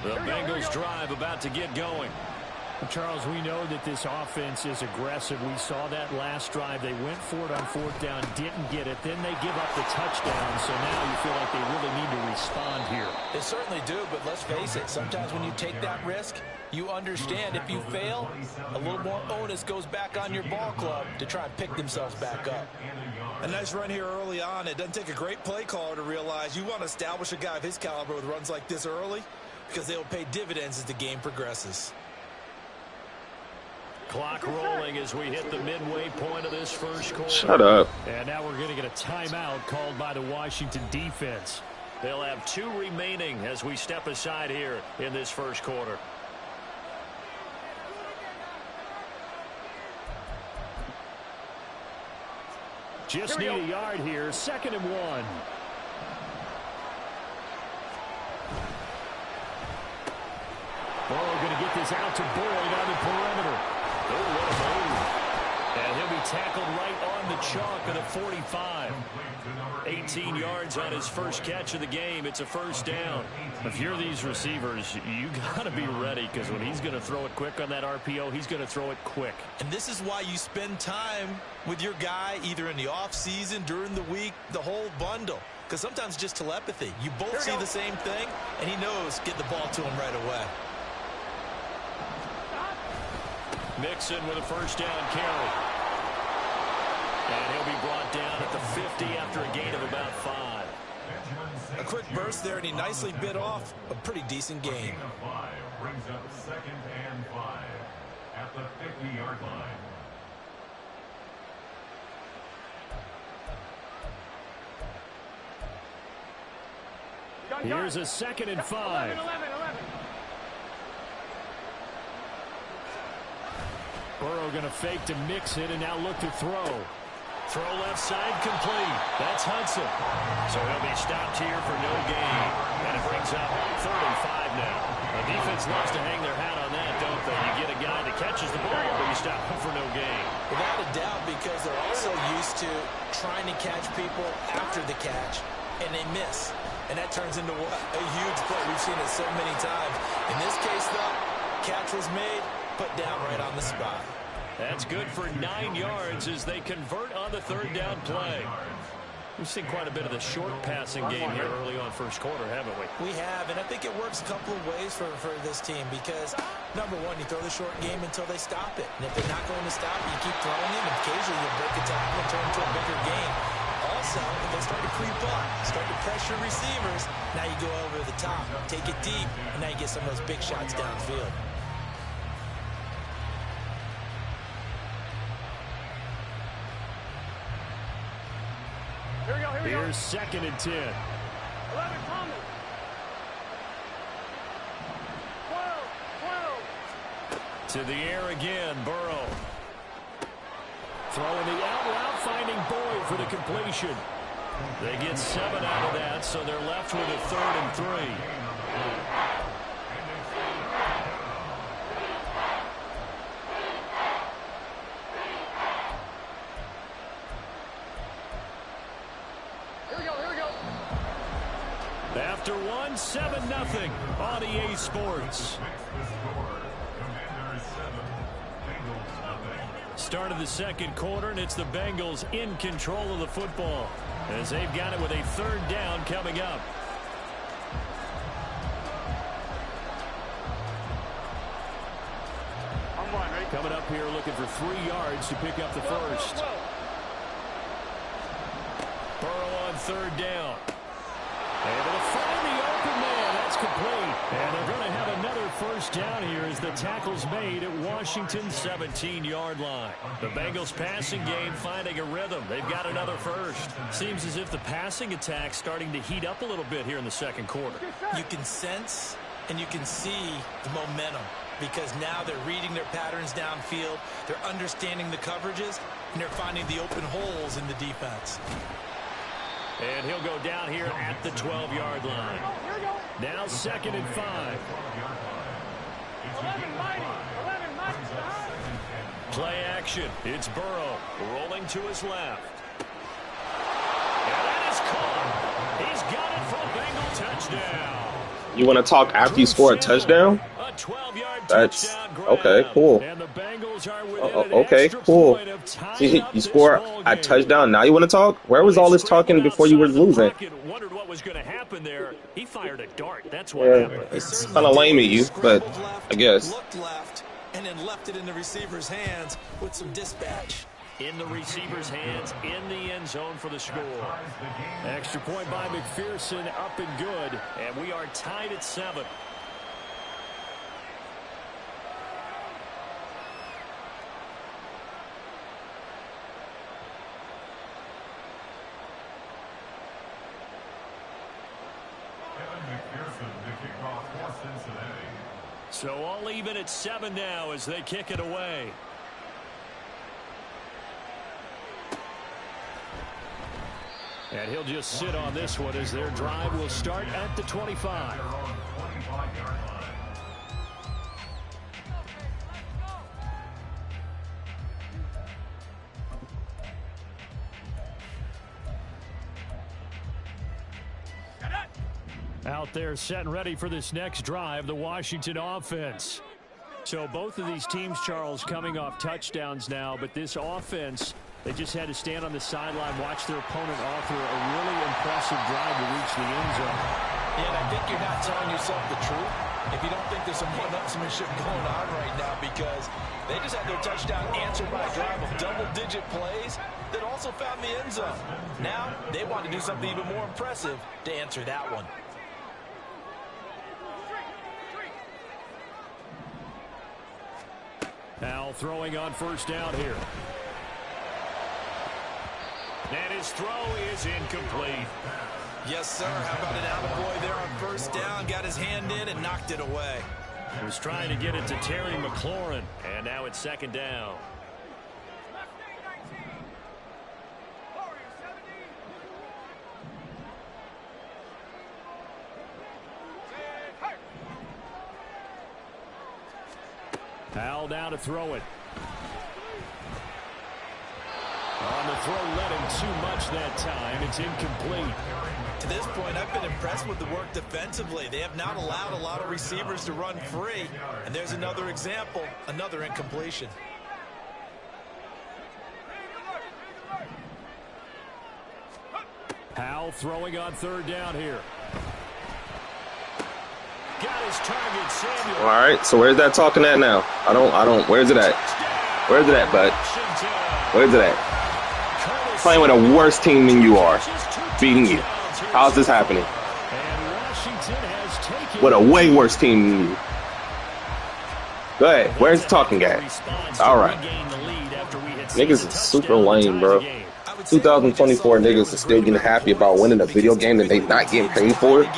The Bengals drive about to get going. Charles, we know that this offense is aggressive. We saw that last drive. They went for it on fourth down, didn't get it. Then they give up the touchdown. So now you feel like they really need to respond here. They certainly do, but let's face it. Sometimes when you take that risk, you understand if you fail, a little more onus goes back on your ball club to try and pick themselves back up. A nice run here early on. It doesn't take a great play caller to realize you want to establish a guy of his caliber with runs like this early because they will pay dividends as the game progresses. Clock rolling as we hit the midway point of this first quarter. Shut up. And now we're going to get a timeout called by the Washington defense. They'll have 2 remaining as we step aside here in this first quarter. Just need a yard here. 2nd and 1. Burrow going to get this out to Boyd on the perimeter. Oh, what a move. And he'll be tackled right on the chalk of the 45. 18 yards on his first catch of the game. It's a first down. If you're these receivers, you got to be ready because when he's going to throw it quick on that RPO, he's going to throw it quick. And this is why you spend time with your guy either in the offseason, during the week, the whole bundle. Because sometimes just telepathy. You both see the same thing, and he knows get the ball to him right away. Mixon with a first down carry. And he'll be brought down at the 50 after a gain of about 5. A quick burst there, and he nicely bit off a pretty decent gain. Brings up 2nd and 5 at the 50-yard line. Here's a 2nd and 5. Burrow going to fake to mix it and now look to throw. Throw left side complete. That's Hudson. So he'll be stopped here for no gain. And it brings up 35 now. The defense loves to hang their hat on that, don't they? You get a guy that catches the ball, but you stop him for no gain. Without a doubt, because they're also used to trying to catch people after the catch, and they miss. And that turns into a huge play. We've seen it so many times. In this case, though, catch was made, put down right on the spot. That's good for 9 yards as they convert on the 3rd down play. We've seen quite a bit of the short passing game here early on first quarter, haven't we? We have, and I think it works a couple of ways for this team because, number one, you throw the short game until they stop it. And if they're not going to stop it, you keep throwing it, and occasionally you'll break a tackle and turn it into a bigger game. Also, if they start to creep up, start to pressure receivers, now you go over the top, take it deep, and now you get some of those big shots downfield. Here's 2nd and 10. 11, Thomas. 12. To the air again, Burrow. Throwing the out route, finding Boyd for the completion. They get 7 out of that, so they're left with a 3rd and 3. After 1, 7-0 on EA Sports. Start of the second quarter, and it's the Bengals in control of the football as they've got it with a 3rd down coming up. Coming up here looking for 3 yards to pick up the first. Burrow on 3rd down. Able to find the open man. That's complete. And they're going to have another first down here as the tackle's made at Washington's 17-yard line. The Bengals passing game finding a rhythm. They've got another first. Seems as if the passing attack's starting to heat up a little bit here in the second quarter. You can sense and you can see the momentum because now they're reading their patterns downfield. They're understanding the coverages, and they're finding the open holes in the defense. And he'll go down here at the 12-yard line. Now 2nd and 5. 11, Mighty. Play action. It's Burrow rolling to his left. And that is caught. He's got it for a Bengal touchdown. You want to talk after you score a touchdown? A 12-yard That's touchdown grab. okay. Cool. And the Bengals are within an Okay. extra Cool. point of tying See, up you this score ball a game. touchdown. Now you want to talk? Where was all this talking before you were losing? Wondered what was going to happen there. He fired a dart. That's what Yeah, happened. it's kind of lame of you, but I guess. Looked left, and then left it in the receiver's hands with some dispatch. In the receiver's hands, in the end zone for the score. Extra point by McPherson, up and good. And we are tied at 7. So all even at 7 now as they kick it away. And he'll just sit on this one as their drive will start at the 25. Out there set and ready for this next drive, the Washington offense. So both of these teams, Charles, coming off touchdowns now, but this offense, they just had to stand on the sideline, watch their opponent offer a really impressive drive to reach the end zone. Yeah, and I think you're not telling yourself the truth if you don't think there's some one-upsmanship going on right now, because they just had their touchdown answered by a drive of double-digit plays that also found the end zone. Now they want to do something even more impressive to answer that one. Now throwing on first down here. And his throw is incomplete. Yes, sir. How about an attaboy there on first down? Got his hand in and knocked it away. He was trying to get it to Terry McLaurin. And now it's second down. Powell down to throw it. On the throw, led him too much that time. It's incomplete. To this point, I've been impressed with the work defensively. They have not allowed a lot of receivers to run free. And there's another example, another incompletion. Powell throwing on third down here. Got his target, Samuel. All right, so where's that talking at now? I don't, where's it at? Where's it at, bud? Where's it at? Playing with a worse team than you are. Beating you. How's this happening? With a way worse team than you. Go ahead, where's the talking at? All right. Niggas is super lame, bro. 2024 niggas are still getting happy about winning a video game that they not getting paid for.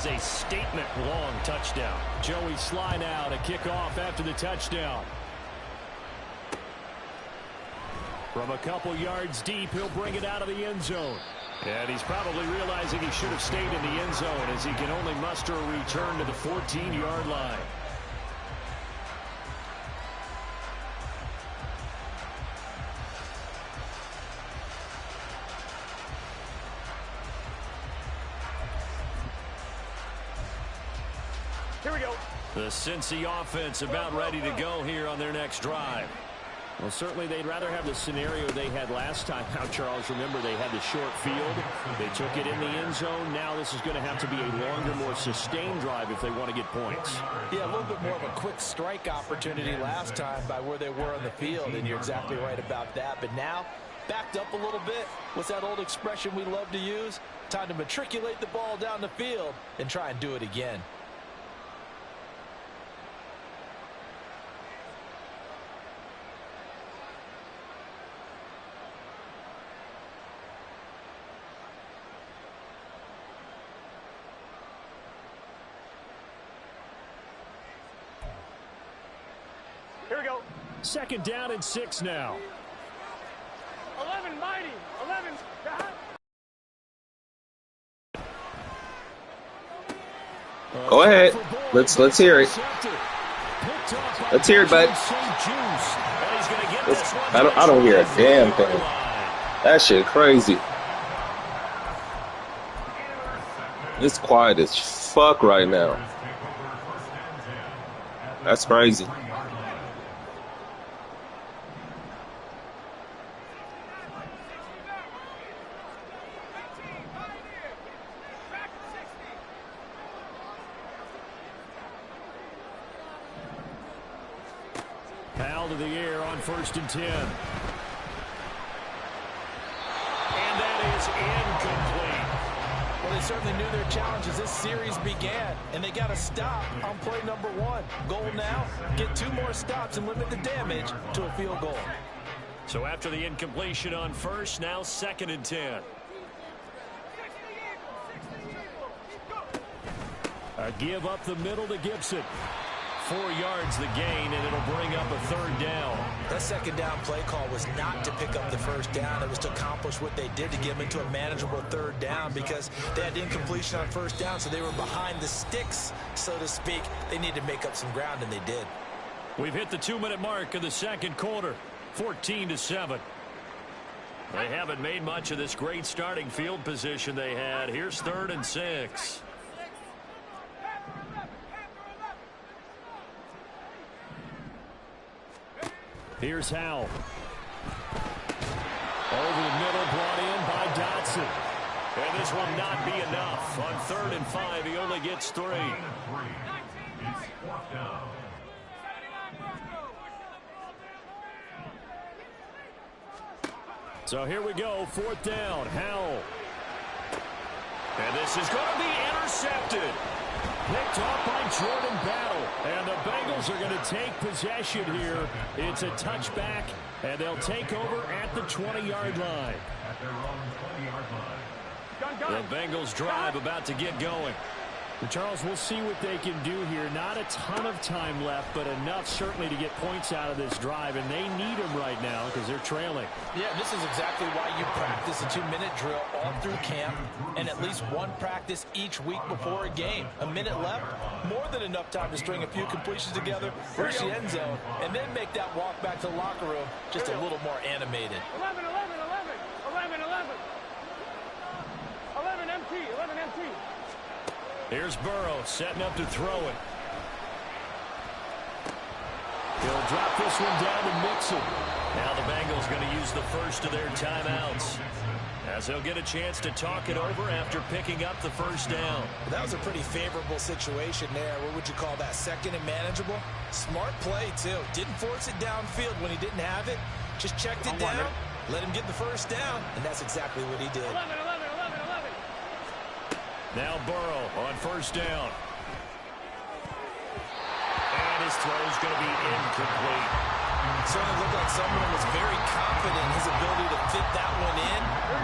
A statement long touchdown. Joey Sly now to kick off after the touchdown. From a couple yards deep, he'll bring it out of the end zone. And he's probably realizing he should have stayed in the end zone as he can only muster a return to the 14-yard line. Here we go. The Cincy offense about ready to go here on their next drive. Well, certainly they'd rather have the scenario they had last time out, Charles. Remember, they had the short field. They took it in the end zone. Now this is going to have to be a longer, more sustained drive if they want to get points. Yeah, a little bit more of a quick strike opportunity last time by where they were on the field, and you're exactly right about that. But now, backed up a little bit. What's that old expression we love to use? Time to matriculate the ball down the field and try and do it again. Here we go. Second down and 6 now. 11, mighty. 11. Go ahead. Let's hear it. Picked Let's hear it, bud. I don't hear a damn thing. That shit crazy. It's quiet as fuck right now. That's crazy. Foul to the air on 1st and 10. And that is incomplete. Well, they certainly knew their challenge as this series began, and they got to stop on play number 1. Goal now, get 2 more stops and limit the damage to a field goal. So after the incompletion on 1st, now 2nd and 10. A give up the middle to Gibson. 4 yards the gain, and it'll bring up a 3rd down. That 2nd down play call was not to pick up the 1st down. It was to accomplish what they did to get them into a manageable 3rd down because they had incompletion on 1st down, so they were behind the sticks, so to speak. They needed to make up some ground, and they did. We've hit the 2-minute mark of the 2nd quarter, 14-7. They haven't made much of this great starting field position they had. Here's 3rd and 6. Here's Howell. Over the middle, brought in by Dotson. And this will not be enough. On 3rd and 5, he only gets 3. So here we go, 4th down, Howell. And this is going to be intercepted. Picked off by Jordan Battle. And the Bengals are going to take possession here. It's a touchback, and they'll take over at the 20-yard line. The Bengals drive about to get going. But Charles, we'll see what they can do here. Not a ton of time left, but enough certainly to get points out of this drive, and they need them right now because they're trailing. Yeah, this is exactly why you practice a 2-minute drill all through camp and at least 1 practice each week before a game. A minute left, more than enough time to string a few completions together, reach the end zone, and then make that walk back to the locker room just a little more animated. 11, 11, 11, 11, 11. 11 MT, 11 MT. Here's Burrow setting up to throw it. He'll drop this one down to Mixon. Now the Bengals going to use the first of their timeouts, as they'll get a chance to talk it over after picking up the 1st down. That was a pretty favorable situation there. What would you call that? 2nd and manageable? Smart play, too. Didn't force it downfield when he didn't have it. Just checked it down, let him get the 1st down, and that's exactly what he did. 11, 11, 11, 11. Now Burrow on 1st down. And his throw's going to be incomplete. Certainly looked like someone was very confident in his ability to fit that one in.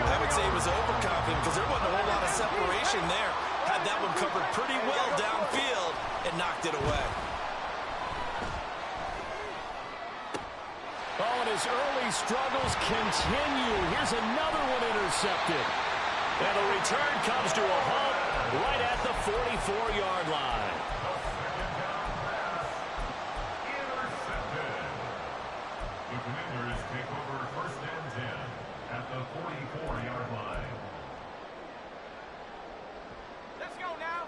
I would say he was overconfident because there wasn't a whole lot of separation there. Had that one covered pretty well downfield and knocked it away. Oh, and his early struggles continue. Here's another one intercepted. And the return comes to a halt right at the 44-yard line. The Commanders take over 1st and 10 at the 44-yard line. Let's go now.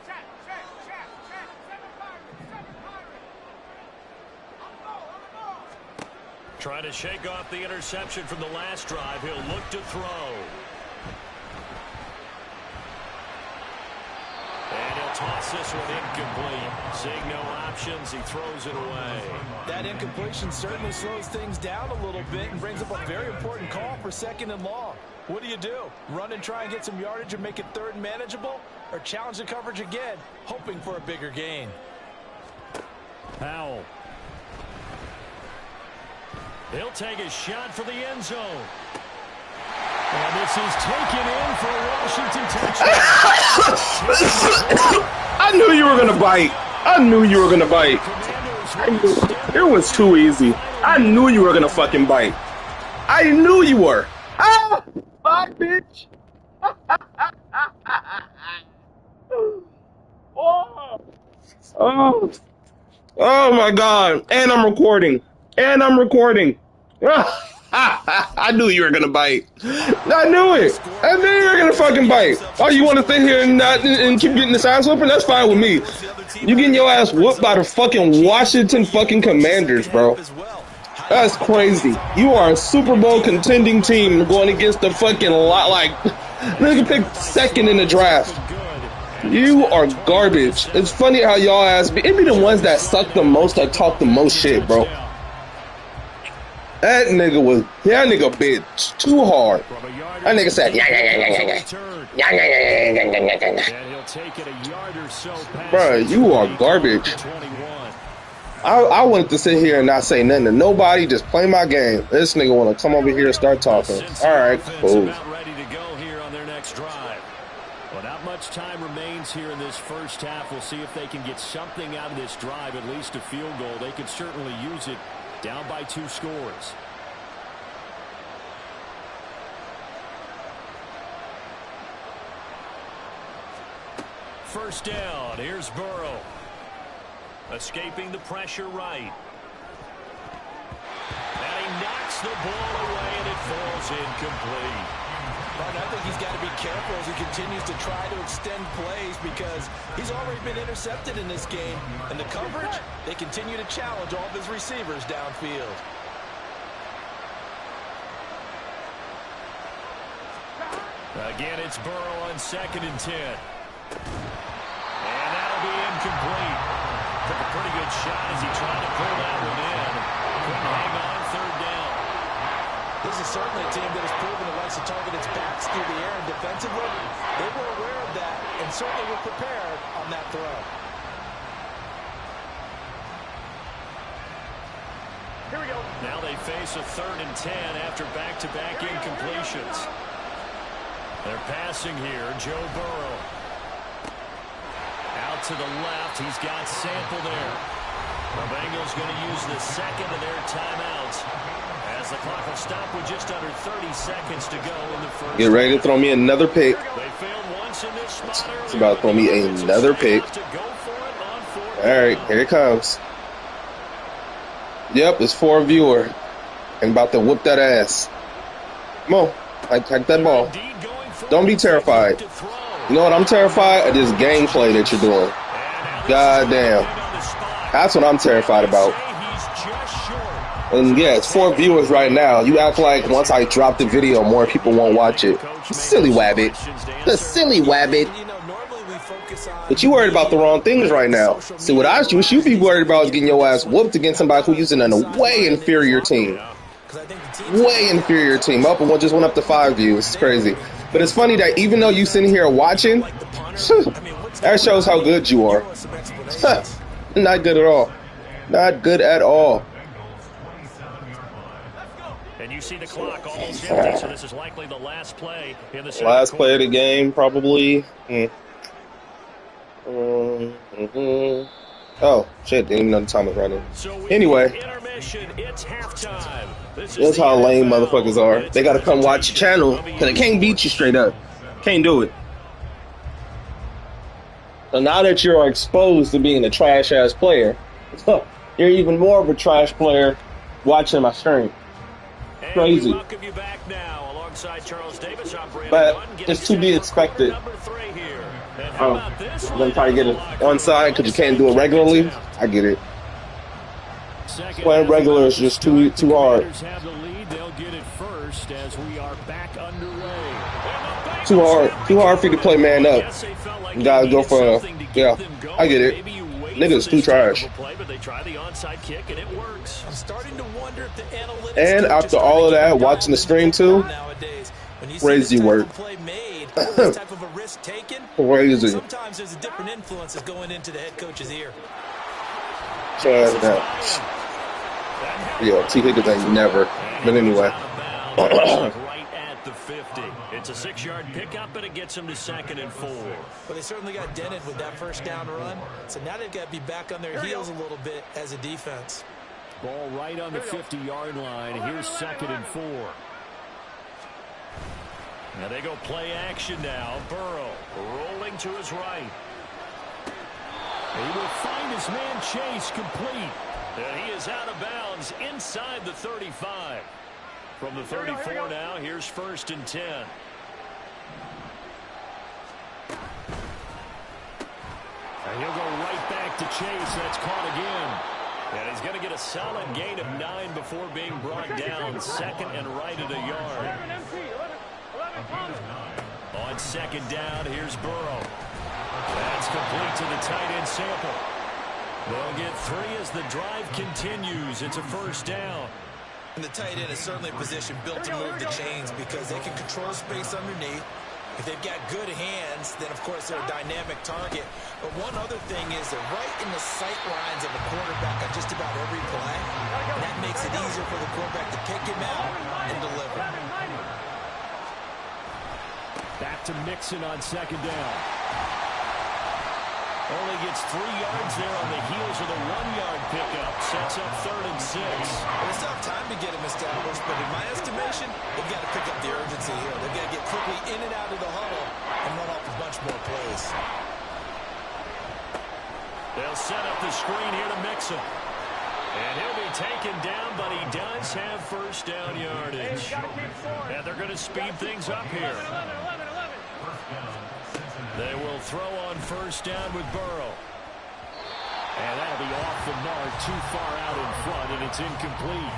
Check, check, check, check. 7 Pirates, 7 Pirates. On the ball, on the ball. Trying to shake off the interception from the last drive. He'll look to throw. And he'll toss this one incomplete. Seeing no options, he throws it away. That incompletion certainly slows things down a little bit and brings up a very important call for 2nd and long. What do? Run and try and get some yardage and make it 3rd and manageable? Or challenge the coverage again, hoping for a bigger gain? Powell. He'll take a shot for the end zone. And this is taken in for a Washington touchdown. I knew you were going to bite. I knew you were going to bite. It was too easy. I knew you were going to fucking bite. I knew you were. Ah, fuck, bitch. Oh, oh my God. And I'm recording. And I'm recording. I knew you were going to bite. I knew it. I knew you were going to fucking bite. Oh, you want to sit here and keep getting this ass whooping? That's fine with me. You getting your ass whooped by the fucking Washington fucking Commanders, bro. That's crazy. You are a Super Bowl contending team going against the fucking lot, like, nigga picked second in the draft. You are garbage. It's funny how y'all ass be. It be the ones that suck the most that talk the most shit, bro. That nigga bit too hard. That nigga said, bro, you are garbage. I wanted to sit here and not say nothing to nobody, just play my game. This nigga want to come over here and start talking. All right, cool. Well, not much time remains here in this first half. We'll see if they can get something out of this drive, at least a field goal. They could certainly use it. Down by 2 scores. First down. Here's Burrow. Escaping the pressure right. And he knocks the ball away, and it falls incomplete. But I think he's got to be careful as he continues to try to extend plays because he's already been intercepted in this game. And the coverage, they continue to challenge all of his receivers downfield. Again, it's Burrow on 2nd and 10. And that'll be incomplete. Took a pretty good shot as he tried to pull that one in. Couldn't hang on 3rd down. This is certainly a team that has proven it likes to target its backs through the air, and defensively, they were aware of that and certainly were prepared on that throw. Here we go. Now they face a 3rd and 10 after back-to-back incompletions. They're passing here. Joe Burrow. Out to the left. He's got Sample there. The Bengals going to use the 2nd of their timeouts as the clock will stop with just under 30 seconds to go in the first. Get ready to throw me another pick. They failed once in this spot earlier. It's about to throw me another pick. All right, here it comes. Yep, it's 4 viewer. And about to whoop that ass. Come on, like that ball. Don't be terrified. You know what? I'm terrified of this gameplay that you're doing. God damn. That's what I'm terrified about. And yeah, it's 4 viewers right now. You act like once I drop the video, more people won't watch it. Silly wabbit. The silly wabbit. But you worried about the wrong things right now. See, what I should be worried about is getting your ass whooped against somebody who's using a way inferior team. Way inferior team. Up and just went up to 5 views. It's crazy. But it's funny that even though you sitting here watching, that shows how good you are. Not good at all. Not good at all. And you see the clock almost empty, so this is likely the last play in the last play of the game, probably. Oh, shit, didn't even know the time was running. Anyway, that's how lame motherfuckers are. They gotta come watch your channel, because they can't beat you straight up. Can't do it. So now that you're exposed to being a trash-ass player, you're even more of a trash player watching my stream. Crazy. But it's to be expected. I'm going to try to get it onside because you can't do it regularly. I get it. Playing regular is just too hard. Too hard for you to play man up. You gotta go for yeah, I get it. Niggas too trash. And after all of that, watching the stream too, crazy work. Crazy. Sometimes there's a different influences going into the head coach's ear. Yeah, T. Higgins ain't never. But anyway. Right at the 50. It's a 6-yard pickup, but it gets them to 2nd and 4. But they certainly got dented with that first down run. So now they've got to be back on their heels a little bit as a defense. Ball right on the 50-yard line. Here's 2nd and 4. Now they go play action now. Burrow rolling to his right. He will find his man Chase complete. And he is out of bounds inside the 35. From the 34 now, here's 1st and 10. And he'll go right back to Chase. That's caught again. And he's going to get a solid gain of 9 before being brought down. 2nd and right at a yard. On 2nd down, here's Burrow. That's complete to the tight end Sample. They'll get 3 as the drive continues. It's a 1st down. And the tight end is certainly a position built to move the chains because they can control space underneath. If they've got good hands, then, of course, they're a dynamic target. But one other thing is they're right in the sight lines of a quarterback on just about every play. And that makes it easier for the quarterback to pick him out and deliver. Back to Mixon on 2nd down. Only gets 3 yards there on the heels of the 1-yard pickup. Sets up 3rd and 6. It's not time to get him established, but in my estimation, they've got to pick up the urgency here. They've got to get quickly in and out of the huddle and run off a bunch more plays. They'll set up the screen here to Mixon. And he'll be taken down, but he does have 1st down yardage. And they're going to speed things up here. They will throw on 1st down with Burrow. And that'll be off the mark, too far out in front, and it's incomplete.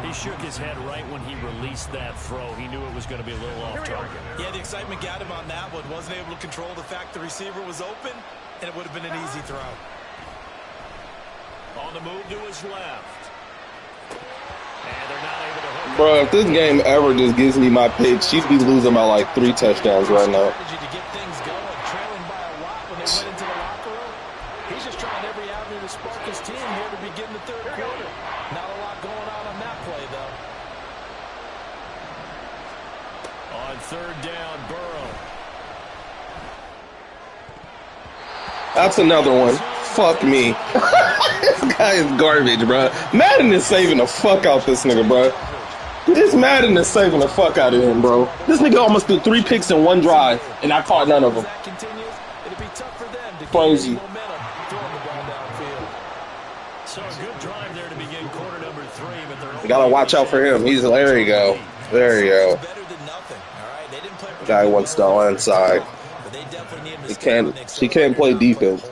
He shook his head right when he released that throw. He knew it was going to be a little off target. Yeah, the excitement got him on that one. Wasn't able to control the fact the receiver was open, and it would have been an easy throw. On the move to his left. And they're not able to hook. Bro, if this game ever just gives me my pick, she'd be losing by like 3 touchdowns right now. Spark his team here to begin the 3rd quarter. Not a lot going on that play, though. On 3rd down, Burrow. That's another one. Fuck me. This guy is garbage, bro. Madden is saving the fuck out this nigga, bro. This Madden is saving the fuck out of him, bro. This nigga almost threw 3 picks in 1 drive, and I caught none of them. Crazy. So a good drive there to begin quarter number 3, but they're You gotta watch out for him. He's there you go. There you go. The guy wants the onside. He can't play defense.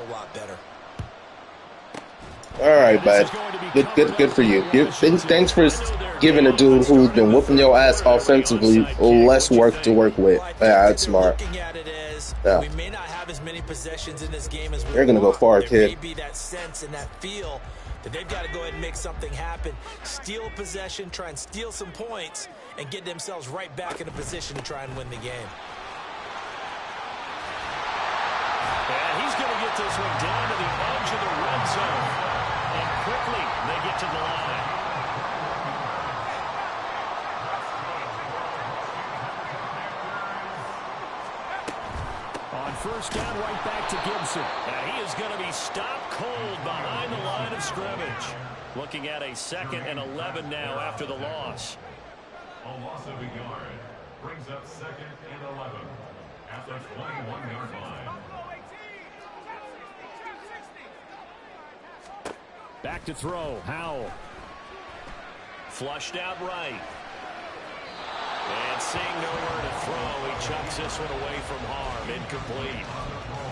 All right, bud. Good for you. Thanks for giving a dude who's been whooping your ass offensively less work to work with. Yeah, that's smart. Yeah. We may not have as many possessions in this game as we You're gonna go far, kid. There may be that sense and that feel that they've got to go ahead and make something happen. Steal a possession, try and steal some points, and get themselves right back in a position to try and win the game. And he's going to get this one down to the edge of the red zone. And quickly, they get to the line. On 1st down, right back to Gibson. And he is going to be stopped cold behind the line of scrimmage. Looking at a 2nd and 11 now after the loss. A loss of a yard brings up 2nd and 11 at the 21-yard line. Back to throw. Howell. Flushed out right. And seeing nowhere to throw, he chucks this one away from harm. Incomplete.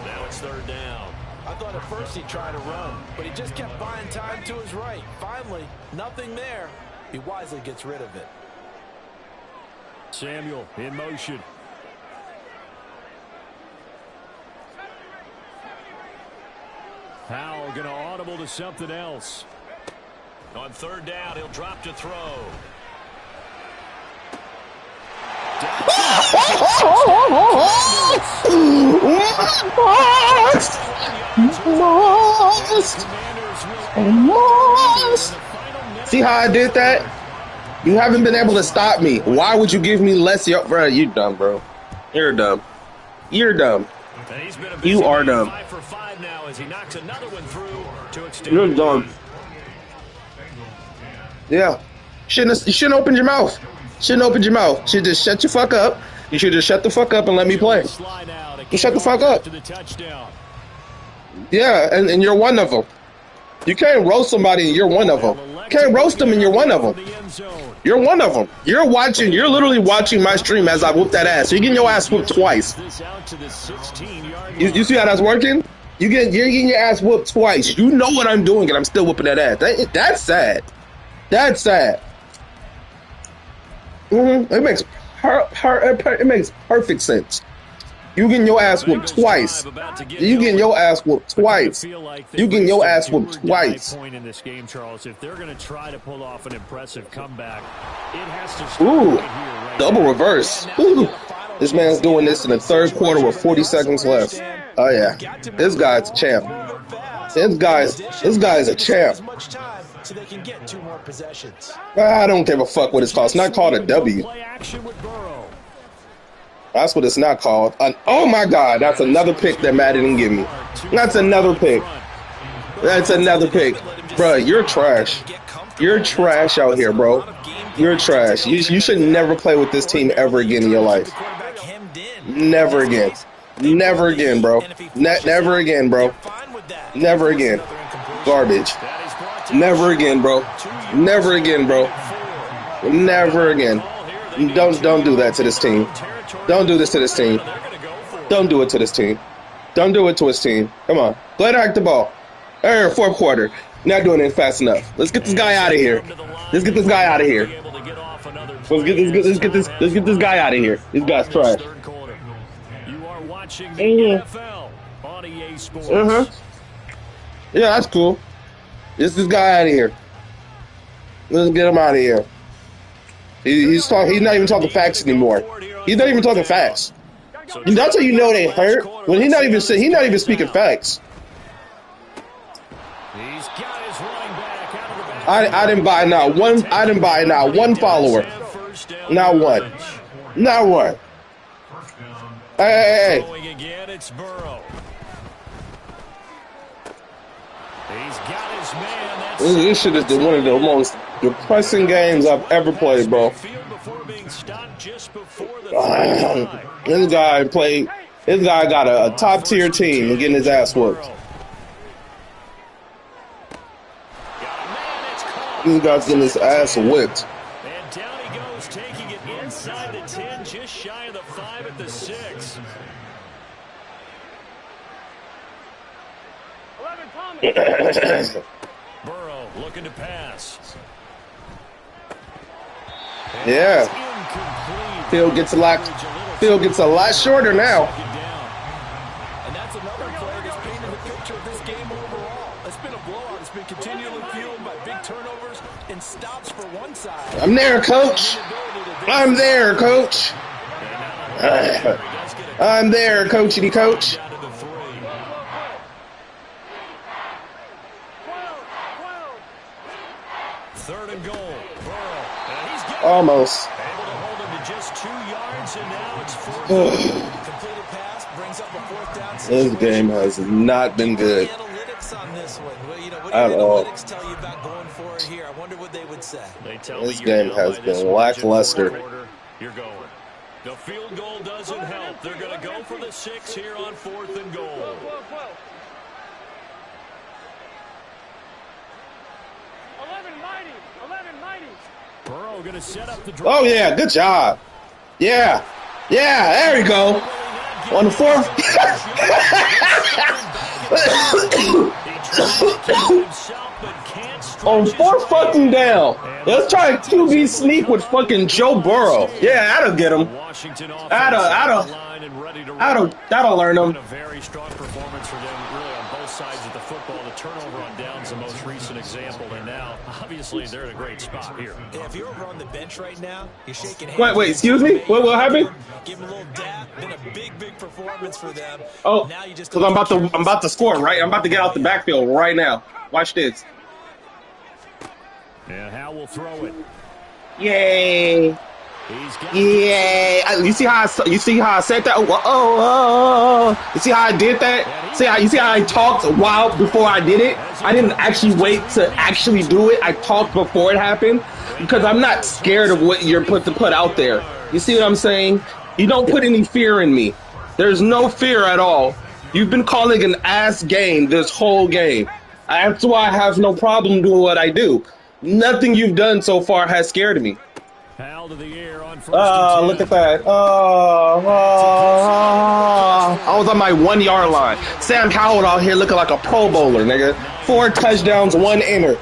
Now it's 3rd down. I thought at first he'd try to run, but he just kept buying time to his right. Finally, nothing there. He wisely gets rid of it. Samuel in motion. Howell going to audible to something else. On 3rd down, he'll drop to throw. See how I did that? You haven't been able to stop me. Why would you give me less? Bro, you dumb, bro. You're dumb. You're dumb. You are dumb. 5 for 5 now as he knocks another one through to extend. You're dumb. Yeah. You shouldn't open your mouth. Shouldn't open your mouth. You should just shut your fuck up. You should just shut the fuck up and let me play. You shut the fuck up. Yeah, and you're one of them. You can't roast somebody and you're one of them. You can't roast them and you're one of them. You're one of them. You're literally watching my stream as I whoop that ass. You're getting your ass whooped twice. You see how that's working? You're getting your ass whooped twice. You know what I'm doing and I'm still whooping that ass. That's sad. That's sad. It makes perfect sense. You getting your ass whooped twice. You getting your ass whooped twice. You getting your ass whooped twice. In this game, Charles, if they're going to try to pull off an impressive comeback, it has to start Ooh, right here, right double now. reverse. Ooh. This man's doing this in the third quarter with 40 seconds left. Oh yeah, this guy's a champ. This guy's a champ. I don't give a fuck what it's called. It's not called a W. That's what it's not called. Oh my God, that's another pick that Madden didn't give me. That's another pick. That's another pick. Bro, you're trash. You're trash out here, bro. You're trash. You should never play with this team ever again in your life. Never again. Never again, bro. Never again, bro. Never again. Garbage. Never again, bro. Never again, bro. Never again. Don't do that to this team. Don't do this to this team. Don't do it to this team. Don't do it to his team. Come on. Go ahead and hack the ball. Fourth quarter. Not doing it fast enough. Let's get this guy out of here. Let's get this guy out of here. Let's get this guy out of here. This guy's trash. You are watching the NFL on EA Sports. Yeah, that's cool. Get this guy out of here. Let's get him out of here. He's not even talking facts anymore. He's not even talking facts. That's how you know they hurt. When he's not even speaking facts. I didn't buy not one. I didn't buy not one follower. Not one. Not one. Hey. Going again, it's Burrow. He's got his man. This shit is one of the most depressing games I've ever played, bro. This guy got a top tier team and getting his ass whooped. This guy's getting his ass whipped. And down he goes, taking it inside the 10, just shy of the 5 at the 6. 11 Thomas. Burrow looking to pass. Yeah. Field gets a lot shorter now. And that's another play that's painted the picture of this game overall. It's been a blowout. It's been continually fueled by big turnovers and stops for one side. I'm there, coach. I'm there, coach. I'm there, coachity coach. Third and goal. Burrow. And he's got Almost. able to hold him to just 2 yards, and now it's 4th. Completed pass brings up a fourth down. This game has not been good Analytics on this one. Well, you know, what at do all. analytics tell you about going for it here? I wonder what they would say. They tell This me you're game down has by this been much in the lackluster. fourth quarter, you're going. The field goal doesn't help. They're going to go for the 6 here on 4th and goal. 11 mighty. Burrow going to set up the drive. Oh yeah, good job. Yeah, there you go. On the fourth. On fourth fucking down. Let's try a QB sneak with fucking Joe Burrow. Yeah, that'll get him. That'll learn him. A very strong performance for them, really, on both sides of the football. The turnover on downs, the most recent example, and now, obviously, they're in a great spot here. If you're over on the bench right now, you're shaking hands. Wait, excuse me? What happened? Give them a little dap. Been a big performance for them. Oh, now you just because I'm about to score, right? I'm about to get out the backfield right now. Watch this. And Hal will throw it. Yay! Yay! You see how I said that? Oh! You see how I did that? You see how I talked a while before I did it? I didn't actually wait to actually do it. I talked before it happened because I'm not scared of what you're put out there. You see what I'm saying? You don't put any fear in me. There's no fear at all. You've been calling an ass game this whole game. That's why I have no problem doing what I do. Nothing you've done so far has scared me. Foul to the air on first Look at that. I was on my 1 yard line. Sam Howell out here looking like a Pro Bowler, nigga. 4 touchdowns, 1 inner.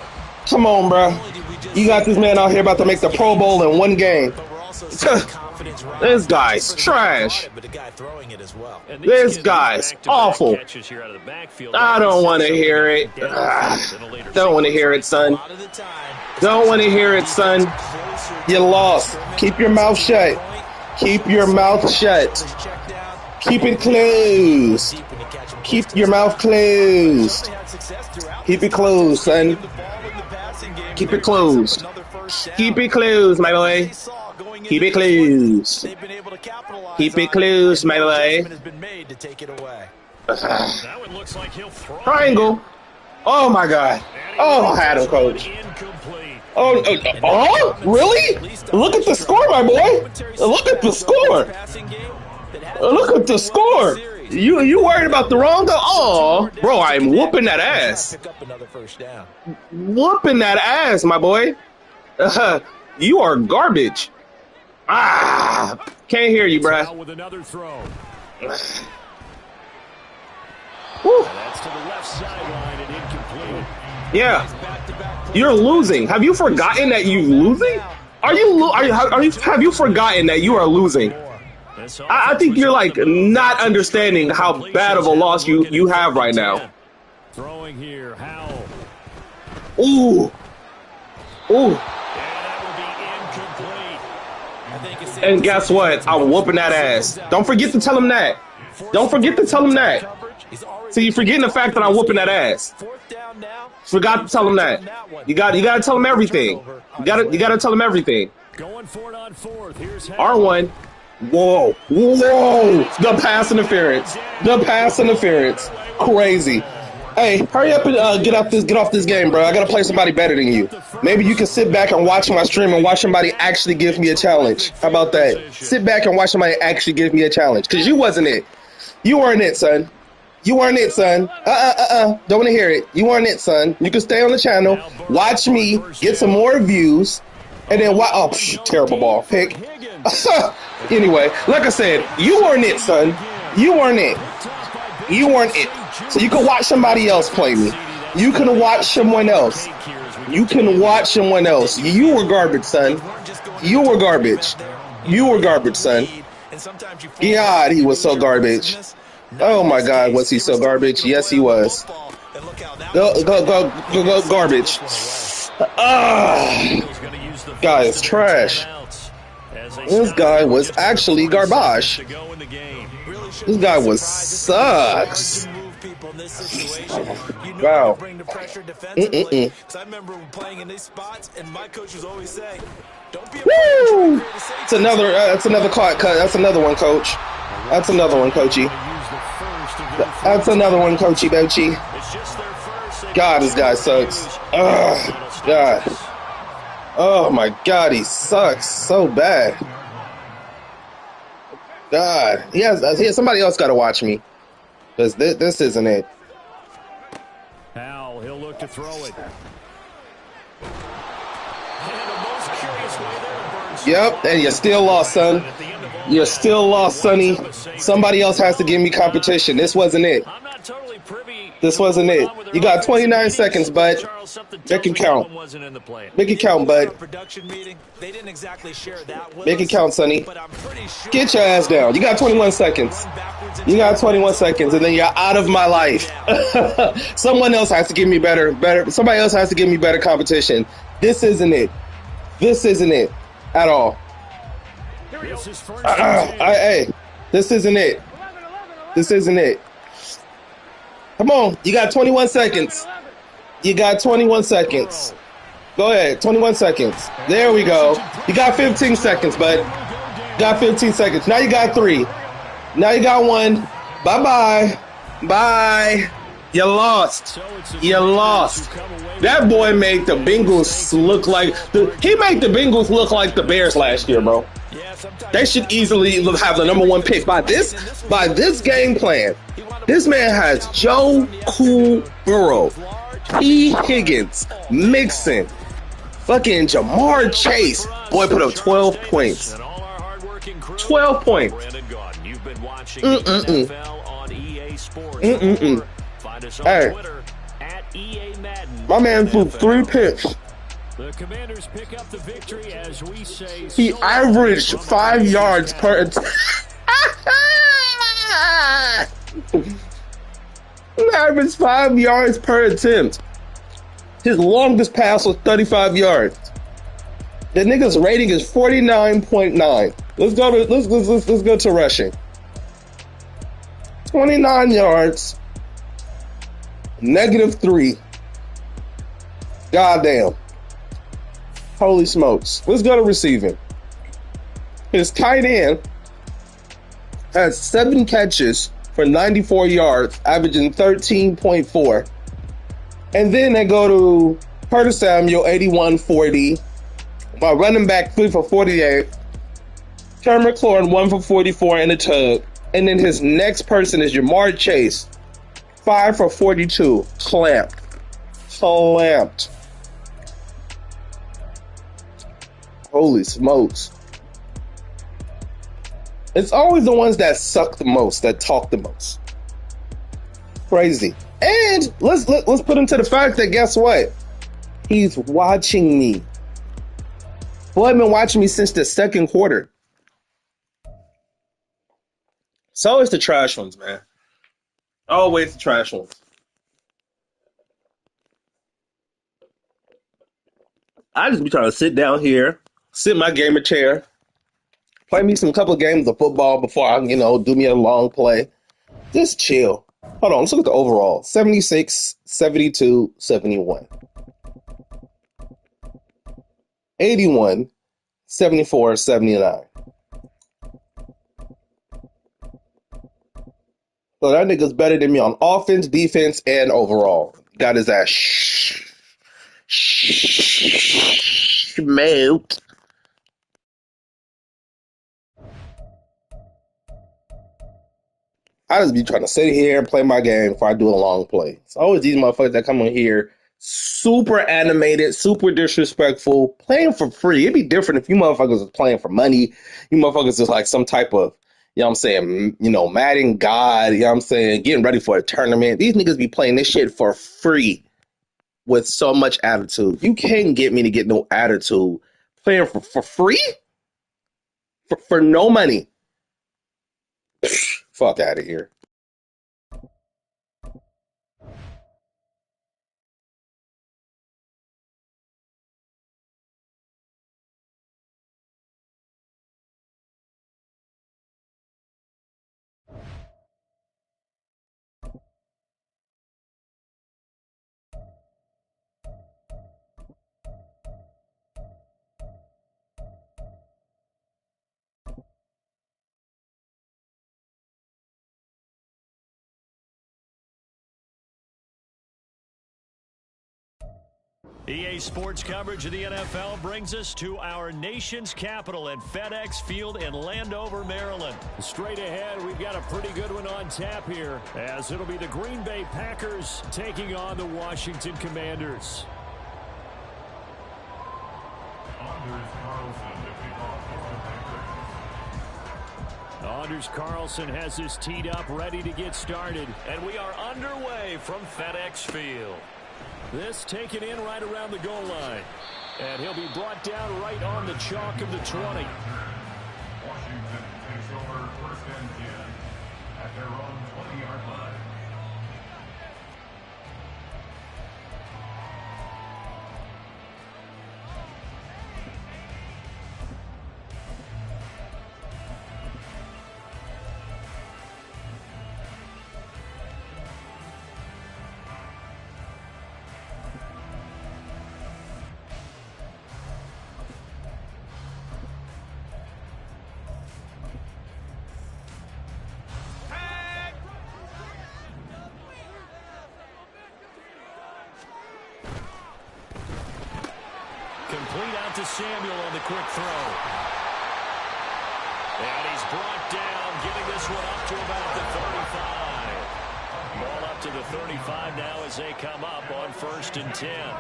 Come on, bro. You got this man out here about to make the Pro Bowl in 1 game. This guy's trash. This guy's awful. I don't want to hear it. Don't want to hear it, son. Don't want to hear it, son. You lost. Keep your mouth shut. Keep your mouth shut. Keep it closed. Keep your mouth closed. Keep it closed, son. Keep it closed. Keep it closed, my boy. Keep it closed. Keep it closed, my boy. Triangle. Oh, my God. Oh, I had him, coach. Oh, really? Look at the score, my boy. Look at the score. Look at the score. You worried about the wrong goal? Oh, bro, I'm whooping that ass. Whooping that ass, my boy. You are garbage. Can't hear you, bruh. With another throw. That's to the left sideline and incomplete. Yeah, you're losing. Have you forgotten that you're losing? Have you forgotten that you are losing? I think you're like not understanding how bad of a loss you have right now. Throwing here, Howell. Ooh. And guess what? I'm whooping that ass. Don't forget to tell him that. Don't forget to tell him that. See, you're forgetting the fact that I'm whooping that ass. Forgot to tell him that. You got to tell him everything. You got to tell him everything. Going for it on fourth. Here's R1. Whoa. The pass interference. Crazy. Hey, hurry up and get off this game, bro. I gotta play somebody better than you. Maybe you can sit back and watch my stream and watch somebody actually give me a challenge. How about that? Sit back and watch somebody actually give me a challenge. Because you wasn't it. You weren't it, son. You weren't it, son. Don't want to hear it. You weren't it, son. You can stay on the channel, watch me, get some more views, and then watch. Oh, terrible ball. Pick. Anyway, like I said, you weren't it, son. You weren't it. You weren't it. So you can watch somebody else play me. You can watch someone else. You can watch someone else. You were garbage, son. You were garbage. You were garbage, son. God, he was so garbage. Oh my God, was he so garbage? Yes, he was. Go, garbage. Guy is trash. This guy was actually garbage. This guy was sucks. Wow. I remember playing in these spots, and my coach was always saying, "Don't be afraid." It's another. That's another cut. That's another one, coach. That's another one, coachy. That's another one, coachy, Bochi. God, this guy sucks. God. Oh my God, he sucks so bad. God, somebody else got to watch me, because this isn't it. Howell, he'll look to throw it. Yep, and you still lost, son. You still lost, Sonny. Somebody else has to give me competition. This wasn't it. This wasn't it. You got 29 seconds, bud. Make it count. Make it count, bud. Make it count, Sonny. Get your ass down. You got 21 seconds. You got 21 seconds, and then you're out of my life. Someone else has to give me better. Somebody else has to give me better competition. This isn't it. This isn't it at all. Hey, this isn't it. This isn't it. Come on, you got 21 seconds. You got 21 seconds. Go ahead, 21 seconds. There we go. You got 15 seconds, bud. Got 15 seconds. Now you got 3. Now you got 1. Bye-bye. Bye. You lost. You lost. That boy made the Bengals look like he made the Bengals look like the Bears last year, bro. They should easily have the #1 pick by this game plan. This man has Joe Cool Burrow, P. Higgins, Mixon, fucking Jamar Chase. Boy put up 12 points. 12 points. Hey, my man threw 3 picks. The Commanders pick up the victory as we say. He averaged 5 yards per attempt. He averaged 5 yards per attempt. His longest pass was 35 yards. The nigga's rating is 49.9. Let's go to rushing. 29 yards. -3. Goddamn. Holy smokes. Let's go to receiving. His tight end has 7 catches for 94 yards, averaging 13.4. And then they go to Curtis Samuel, 81-40. My running back, 3 for 48. Terry McLaurin, 1 for 44 in the tug. And then his next person is Jamar Chase, 5 for 42. Clamped. Holy smokes. It's always the ones that suck the most, that talk the most. Crazy. And let's put him to the fact that guess what? He's watching me. Boy, I've been watching me since the second quarter. So it's the trash ones, man. Always the trash ones. I just be trying to sit down here, sit in my gamer chair, play me some couple of games of football before I, do me a long play. Just chill. Hold on, let's look at the overall. 76, 72, 71. 81, 74, 79. So that nigga's better than me on offense, defense, and overall. Got his ass smoked. I just be trying to sit here and play my game before I do a long play. It's always these motherfuckers that come on here, super animated, super disrespectful, playing for free. It'd be different if you motherfuckers was playing for money. You motherfuckers is like some type of, Madden God, getting ready for a tournament. These niggas be playing this shit for free with so much attitude. You can't get me to get no attitude playing for free? For no money. Fuck out of here. EA Sports coverage of the NFL brings us to our nation's capital at FedEx Field in Landover, Maryland. Straight ahead, we've got a pretty good one on tap here, as it'll be the Green Bay Packers taking on the Washington Commanders. Anders Carlson has this teed up, ready to get started, and we are underway from FedEx Field. This taken in right around the goal line. And he'll be brought down right on the chalk of the 20. Washington takes over 1st and 10 at their own 20-yard line. Complete out to Samuel on the quick throw. And he's brought down, getting this one up to about the 35. Ball up to the 35 now as they come up on 1st and 10.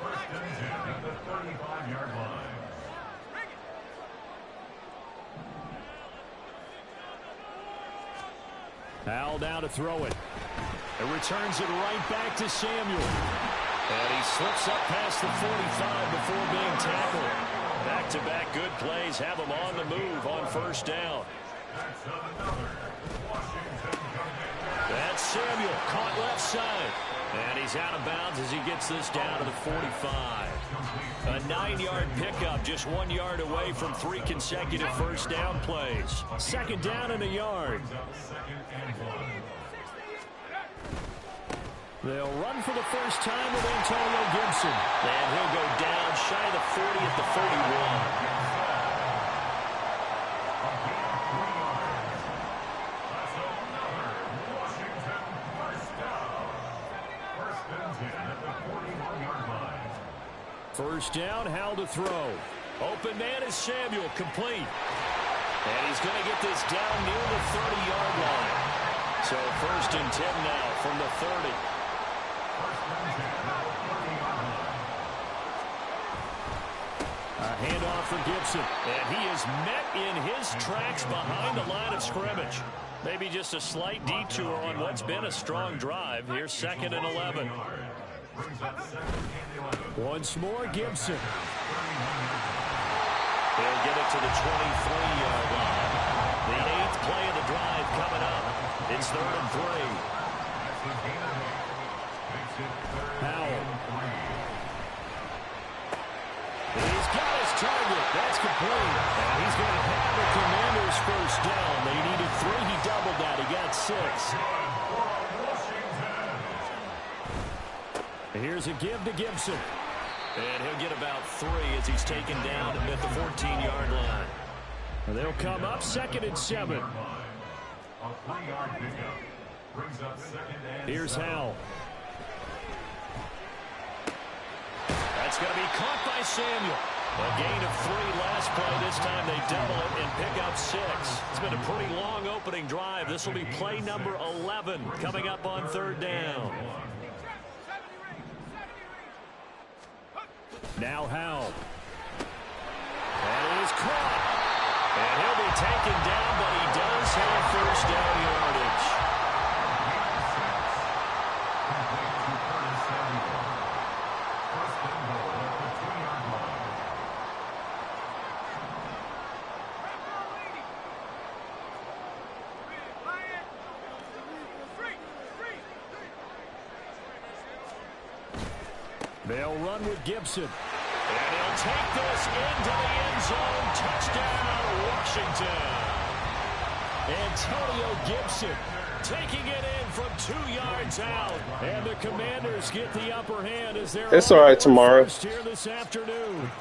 1st and 10 at the 35-yard line. Howell down to throw it. It returns it right back to Samuel. And he slips up past the 45 before being tackled. Back-to-back good plays have him on the move on 1st down. That's Samuel, caught left side. And he's out of bounds as he gets this down to the 45. A 9-yard pickup, just 1 yard away from 3 consecutive 1st down plays. 2nd down and a yard. They'll run for the first time with Antonio Gibson. And he'll go down shy of the 40 at the 31. First down, Howell to throw. Open man is Samuel, complete. And he's going to get this down near the 30-yard line. So 1st and 10 now from the 30. A handoff for Gibson. And he is met in his tracks behind the line of scrimmage. Maybe just a slight detour on what's been a strong drive. Here's 2nd and 11. Once more, Gibson. They'll get it to the 23-yard line. The 8th play of the drive coming up. It's 3rd and 3. Howell. He's got his target. That's complete. And he's going to have the Commanders' 1st down. They needed 3. He doubled that. He got 6. Here's a give to Gibson. And he'll get about 3 as he's taken down at the 14-yard line. And they'll come up 2nd and 7. Here's Howell. That's going to be caught by Samuel. A gain of 3 last play. This time they double it and pick up 6. It's been a pretty long opening drive. This will be play number 11 coming up on 3rd down. Now Howell. And it is caught. And he'll be taken down, but he does have 1st down yardage. They'll run with Gibson. And he'll take this into the end zone. Touchdown, Washington. Antonio Gibson taking it in from 2 yards out. And the Commanders get the upper hand as they're it's all right tomorrow. Here this afternoon.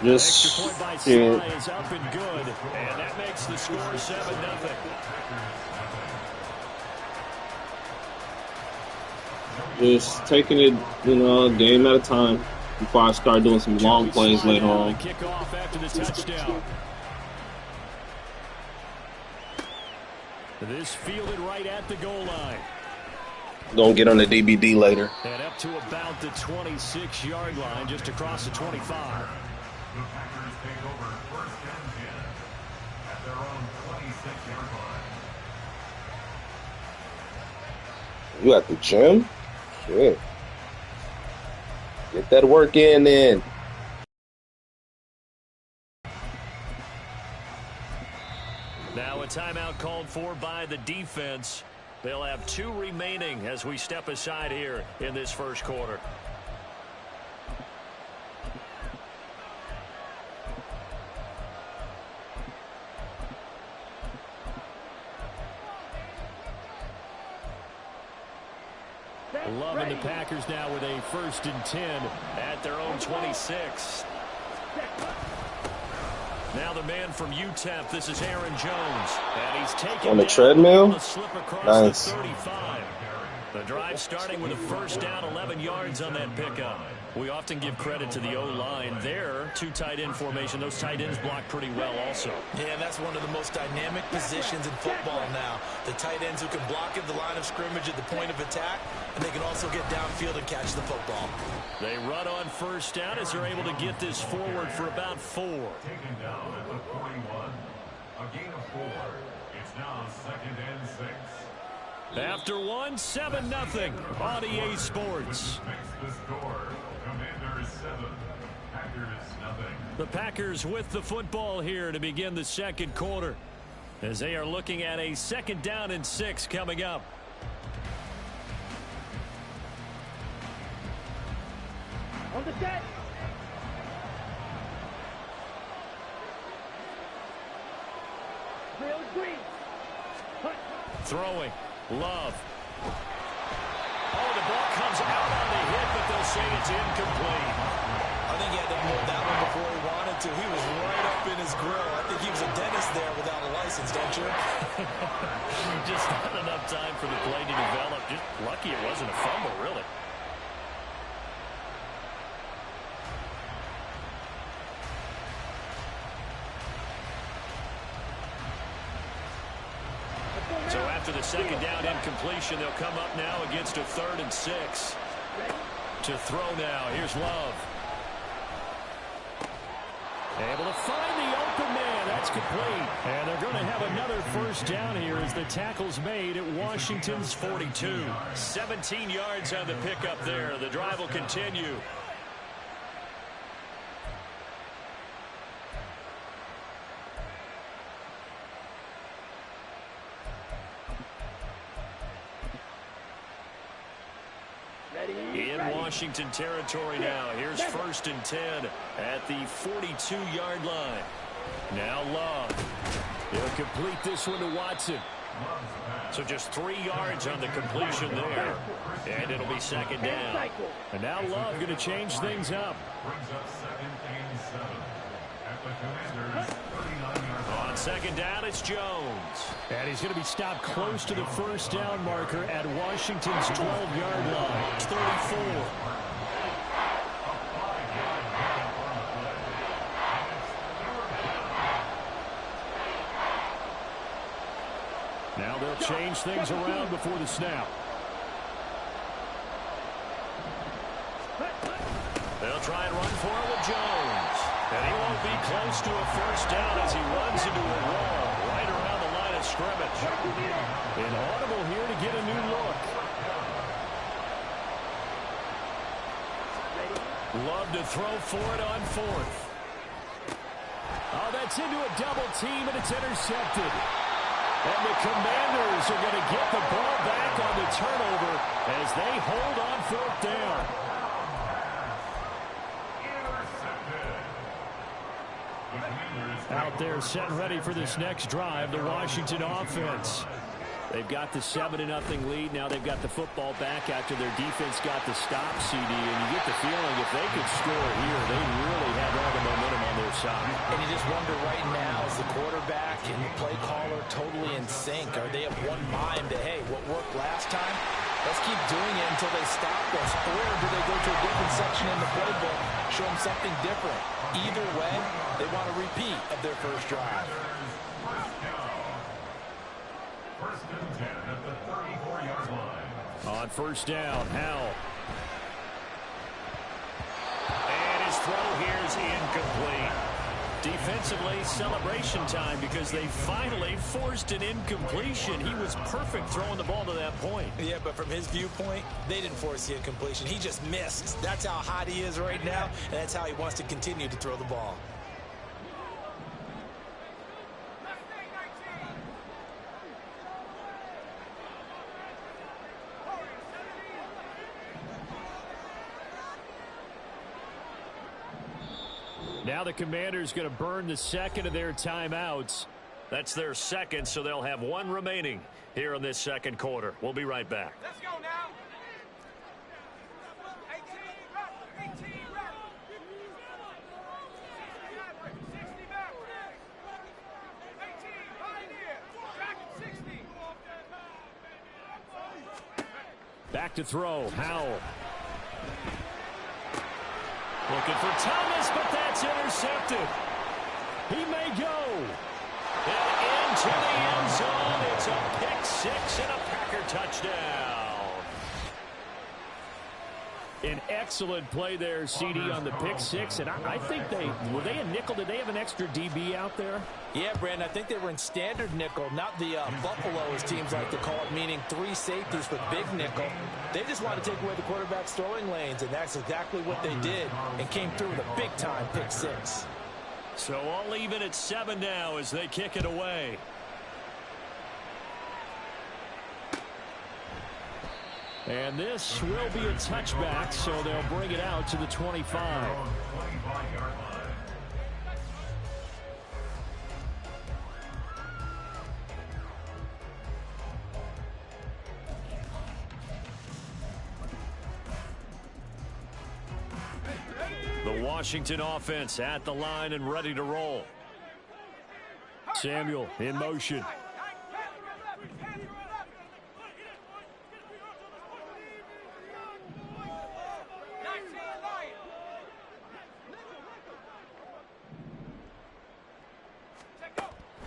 Just extra point by Sly is up and good. And that makes the score 7-0. Just taking it, a game at a time before I start doing some long plays later on. Kickoff after the touchdown. This fielded right at the goal line. Gonna get on the DVD later. And up to about the 26-yard line, just across the 25. The Packers take over 1st and 10 at their own 26-yard line. You at the gym? Shit. Get that work in then. Now a timeout called for by the defense. They'll have 2 remaining as we step aside here in this 1st quarter. Loving the Packers now with a 1st and 10 at their own 26. Now the man from UTEP, this is Aaron Jones. And he's taken on the treadmill. Nice. The The drive starting with a 1st down, 11 yards on that pickup. We often give credit to the O-line. There, two tight end formation. Those tight ends block pretty well also. Yeah, that's one of the most dynamic positions in football now. The tight ends who can block at the line of scrimmage at the point of attack, and they can also get downfield and catch the football. They run on first down as they're able to get this forward for about 4. Taken down at the 41. A gain of 4. It's now 2nd and 6. After 1, 7-0 on EA Sports. Makes the score. Commanders 7. Packers nothing. The Packers with the football here to begin the second quarter, as they are looking at a 2nd down and 6 coming up. On the set. Drill green. Throwing. Love. Oh, the ball comes out on the hit, but they'll say it's incomplete. I think he had to hold that one before he wanted to. He was right up in his grill. I think he was a dentist there without a license, don't you? Just not enough time for the play to develop. Just lucky it wasn't a fumble, really. So after the 2nd down incompletion, they'll come up now against a 3rd and 6. To throw now. Here's Love. Able to find the open man. That's complete. And they're going to have another 1st down here as the tackle's made at Washington's 42. 17 yards on the pickup there. The drive will continue. In Washington territory now. Here's 1st and 10 at the 42-yard line. Now Love. He'll complete this one to Watson. So just 3 yards on the completion there. And it'll be 2nd down. And now Love going to change things up. Brings up 2nd and 7. At the Commanders 39-yard line. On 2nd down, it's Jones. And he's going to be stopped close to the 1st down marker at Washington's 12-yard line. 34. Now they'll change things around before the snap. They'll try and run for it with Jones. And he won't be close to a 1st down as he runs into a wall right around the line of scrimmage. Inaudible here to get a new look. Love to throw for it on 4th. Oh, that's into a double team, and it's intercepted. And the Commanders are going to get the ball back on the turnover as they hold on 4th down. Out there set ready for this next drive, the Washington offense. They've got the 7-0 lead. Now they've got the football back after their defense got the stop, CD. And you get the feeling if they could score here, they really have all the momentum on their side. And you just wonder right now, is the quarterback and the play caller totally in sync? Are they of one mind that, hey, what worked last time, let's keep doing it until they stop us? Or do they go to a different section in the playbook, show them something different? Either way, they want a repeat of their 1st drive. 1st and 10 at the 34-yard line. On 1st down, Howell. And his throw here is incomplete. Defensively, celebration time because they finally forced an incompletion. He was perfect throwing the ball to that point. Yeah, but from his viewpoint, they didn't force the incompletion. He just missed. That's how hot he is right now, and that's how he wants to continue to throw the ball. Now the Commanders going to burn the 2nd of their timeouts. That's their 2nd, so they'll have 1 remaining here in this 2nd quarter. We'll be right back. Let's go now. 18 rep. 60 back. 18 pioneer. Back at 60. Back to throw. Howell. Looking for Thomas, but that's intercepted. He may go. And into the end zone. It's a pick six and a Packer touchdown. An excellent play there, CD, on the pick six. And I think were they a nickel? Did they have an extra DB out there? Yeah, Brandon, I think they were in standard nickel, not the Buffalo, as teams like to call it, meaning 3 safeties with big nickel. They just wanted to take away the quarterback's throwing lanes, and that's exactly what they did and came through with a big-time pick six. So all even at 7 now as they kick it away. And this will be a touchback, so they'll bring it out to the 25. The Washington offense at the line and ready to roll. Samuel in motion.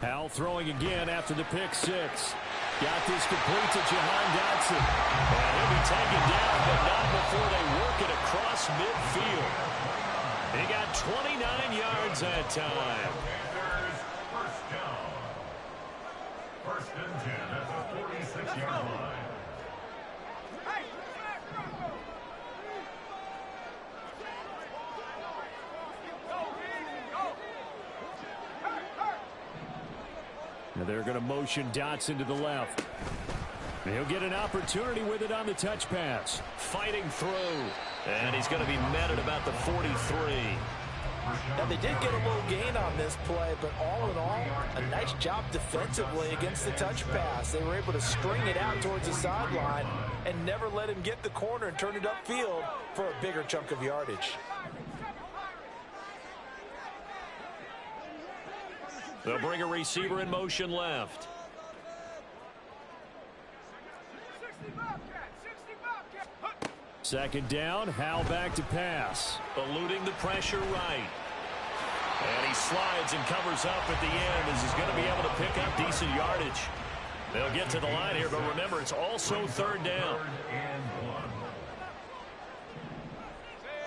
Howell throwing again after the pick six. Got this complete to Jahan Dotson. And he'll be taken down, but not before they work it across midfield. He got 29 yards that time. First down. First and 10 at the 46-yard line. Now they're going to motion Dotson to the left. And he'll get an opportunity with it on the touch pass. Fighting through. And he's going to be met at about the 43. Now, they did get a little gain on this play, but all in all, a nice job defensively against the touch pass. They were able to string it out towards the sideline and never let him get the corner and turn it upfield for a bigger chunk of yardage. They'll bring a receiver in motion left. Second down, Howell back to pass. Eluding the pressure right. And he slides and covers up at the end as he's going to be able to pick up decent yardage. They'll get to the line here, but remember, it's also third down.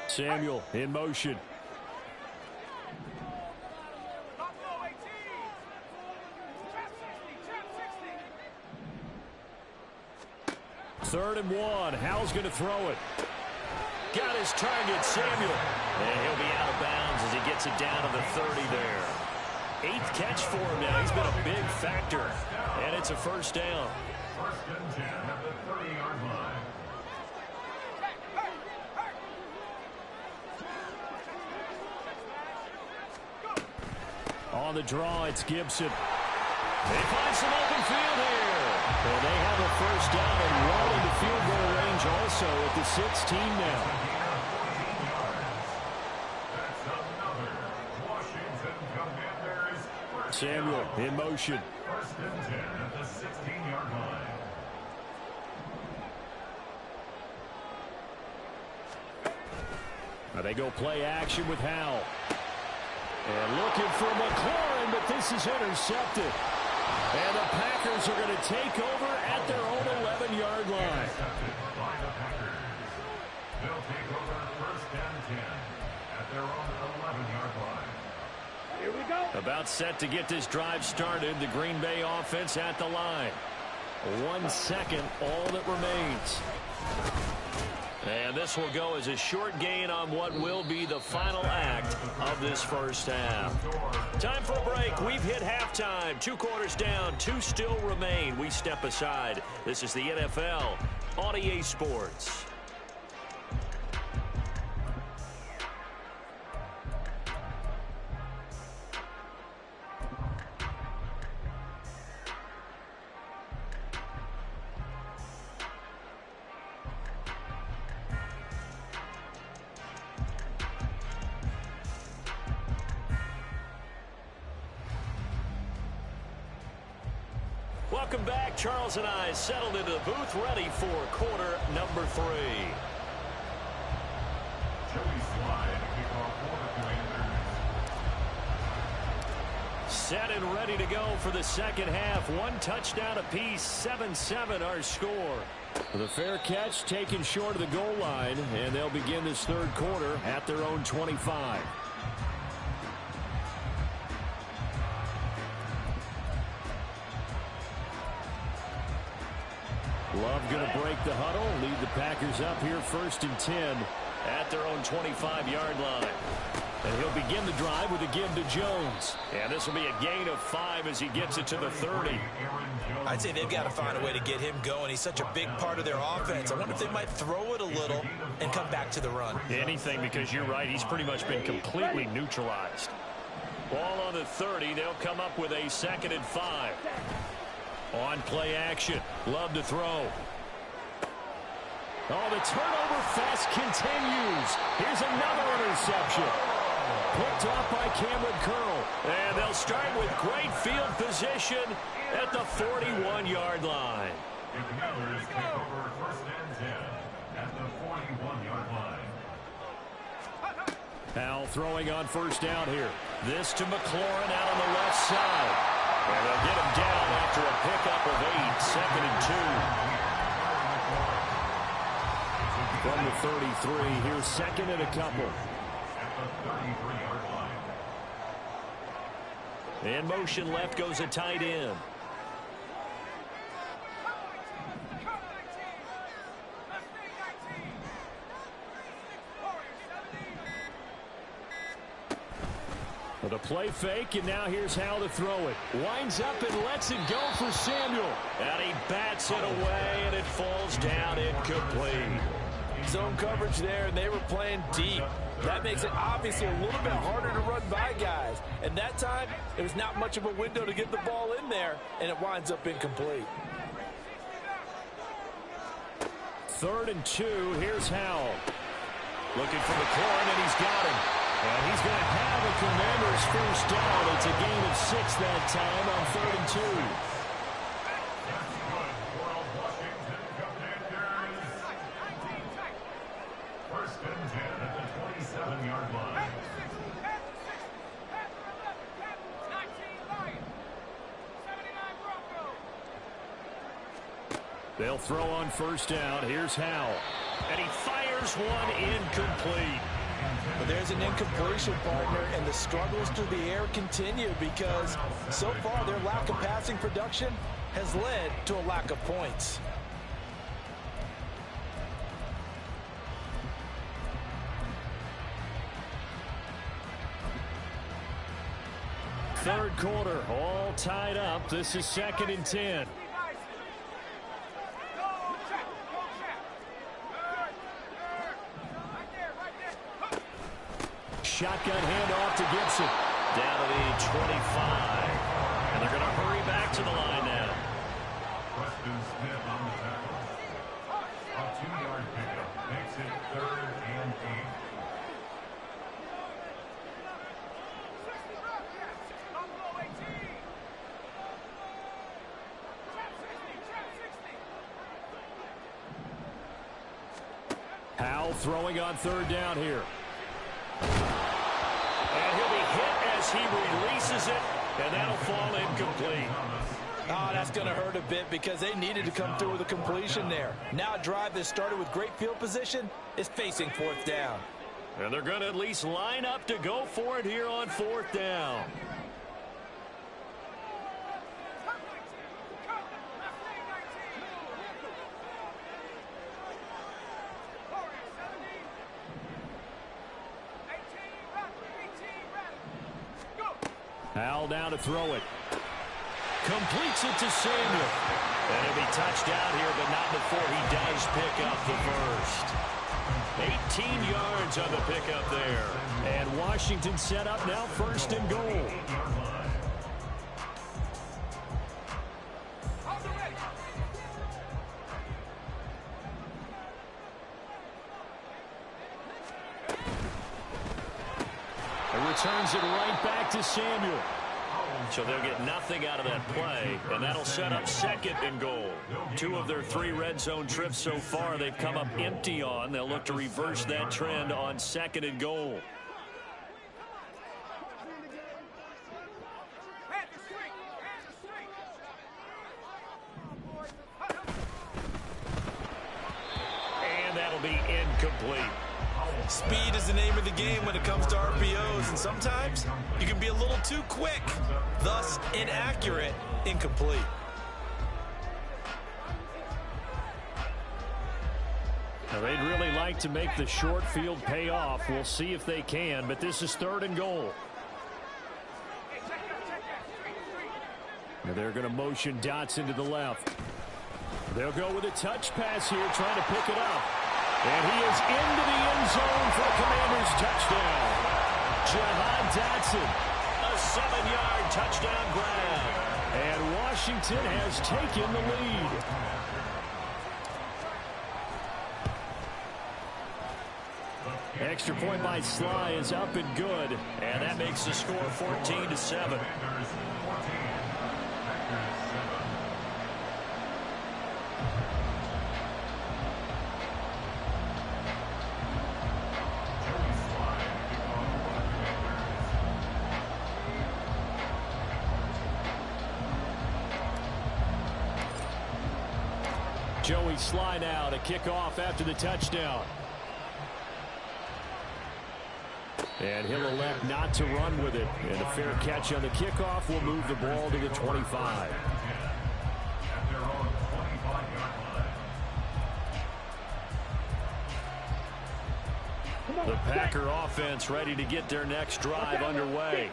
Samuel in motion. Third and 1. Howell's going to throw it. Got his target, Samuel. And he'll be out of bounds as he gets it down to the 30 there. 8th catch for him now. He's been a big factor. And it's a first down. First and 10 at the 30-yard line. On the draw, it's Gibson. They find some open field here. And they have a first down and well into field goal range also at the 16 now. Samuel in motion. First and 10 at the 16-yard line. Now they go play action with Howell. And looking for McLaurin, but this is intercepted. And the Packers are going to take over at their own 11-yard line. By the Packers. They'll take over first and 10 at their own 11-yard line. Here we go. About set to get this drive started. The Green Bay offense at the line. 1 second, all that remains. And this will go as a short gain on what will be the final act of this first half. Time for a break. We've hit halftime. 2 quarters down, 2 still remain. We step aside. This is the NFL on EA Sports. Welcome back. Charles and I settled into the booth, ready for quarter number 3. Joey Slye. Set and ready to go for the second half. One touchdown apiece, 7-7 our score. The fair catch taken short of the goal line, and they'll begin this third quarter at their own 25. Love going to break the huddle, lead the Packers up here 1st and 10 at their own 25-yard line. And he'll begin the drive with a give to Jones. And this will be a gain of 5 as he gets it to the 30. I'd say they've got to find a way to get him going. He's such a big part of their offense. I wonder if they might throw it a little and come back to the run. Anything, because you're right. He's pretty much been completely neutralized. Ball on the 30. They'll come up with a 2nd and 5. On play action. Love to throw. Oh, the turnover fest continues. Here's another interception. Picked off by Cameron Curl. And they'll start with great field position at the 41-yard line. The Commanders take over 1st and 10 at the 41-yard line. Powell throwing on 1st down here. This to McLaurin out on the left side. And they'll get him down after a pickup of 8, 2nd and 2. From the 33, here's 2nd and a couple. At the 33-yard line. In motion left goes a tight end. With a play fake, and now here's how to throw it. Winds up and lets it go for Samuel. And he bats it away, and it falls down incomplete. Zone coverage there, and they were playing deep. That makes it obviously a little bit harder to run by guys. And that time, it was not much of a window to get the ball in there, and it winds up incomplete. 3rd and 2, here's Howell. Looking for McLaurin, and he's got him. And he's going to have a Commanders 1st down. It's a gain of 6 that time on 3rd and 2. That's good for a Washington Commanders. 1st and 10 at the 27-yard line. They'll throw on 1st down. Here's Howell. And he fires one incomplete. But there's an incompletion, partner, and the struggles through the air continue because so far their lack of passing production has led to a lack of points. Third quarter, all tied up. This is 2nd and 10. Shotgun handoff to Gibson. Down to the 25. And they're going to hurry back to the line now. Preston Smith on the tackle. A 2-yard pickup makes it 3rd and 8. Powell throwing on 3rd down here. And he'll be hit as he releases it, and that'll fall incomplete. Oh, that's going to hurt a bit because they needed to come through with a completion there. Now a drive that started with great field position is facing 4th down. And they're going to at least line up to go for it here on 4th down. Powell down to throw it. Completes it to Samuel. And he'll be touched out here, but not before he does pick up the first. 18 yards on the pickup there. And Washington set up now 1st and goal. And returns it right back to Samuel. So they'll get nothing out of that play, and that'll set up 2nd and goal. 2 of their 3 red zone trips so far they've come up empty on. They'll look to reverse that trend on 2nd and goal. incomplete. Speed is the name of the game when it comes to RPOs, and sometimes you can be a little too quick, thus inaccurate, incomplete. Now, they'd really like to make the short field pay off. We'll see if they can, but this is 3rd and goal. Now they're going to motion Dotson to the left. They'll go with a touch pass here, trying to pick it up. And he is into the end zone for a Commanders touchdown. Jahan Dotson, a 7-yard touchdown grab. And Washington has taken the lead. Extra point by Sly is up and good. And that makes the score 14-7. Joey Sly now to kick off after the touchdown. And he'll elect not to run with it. And a fair catch on the kickoff will move the ball to the 25. The Packer offense ready to get their next drive underway.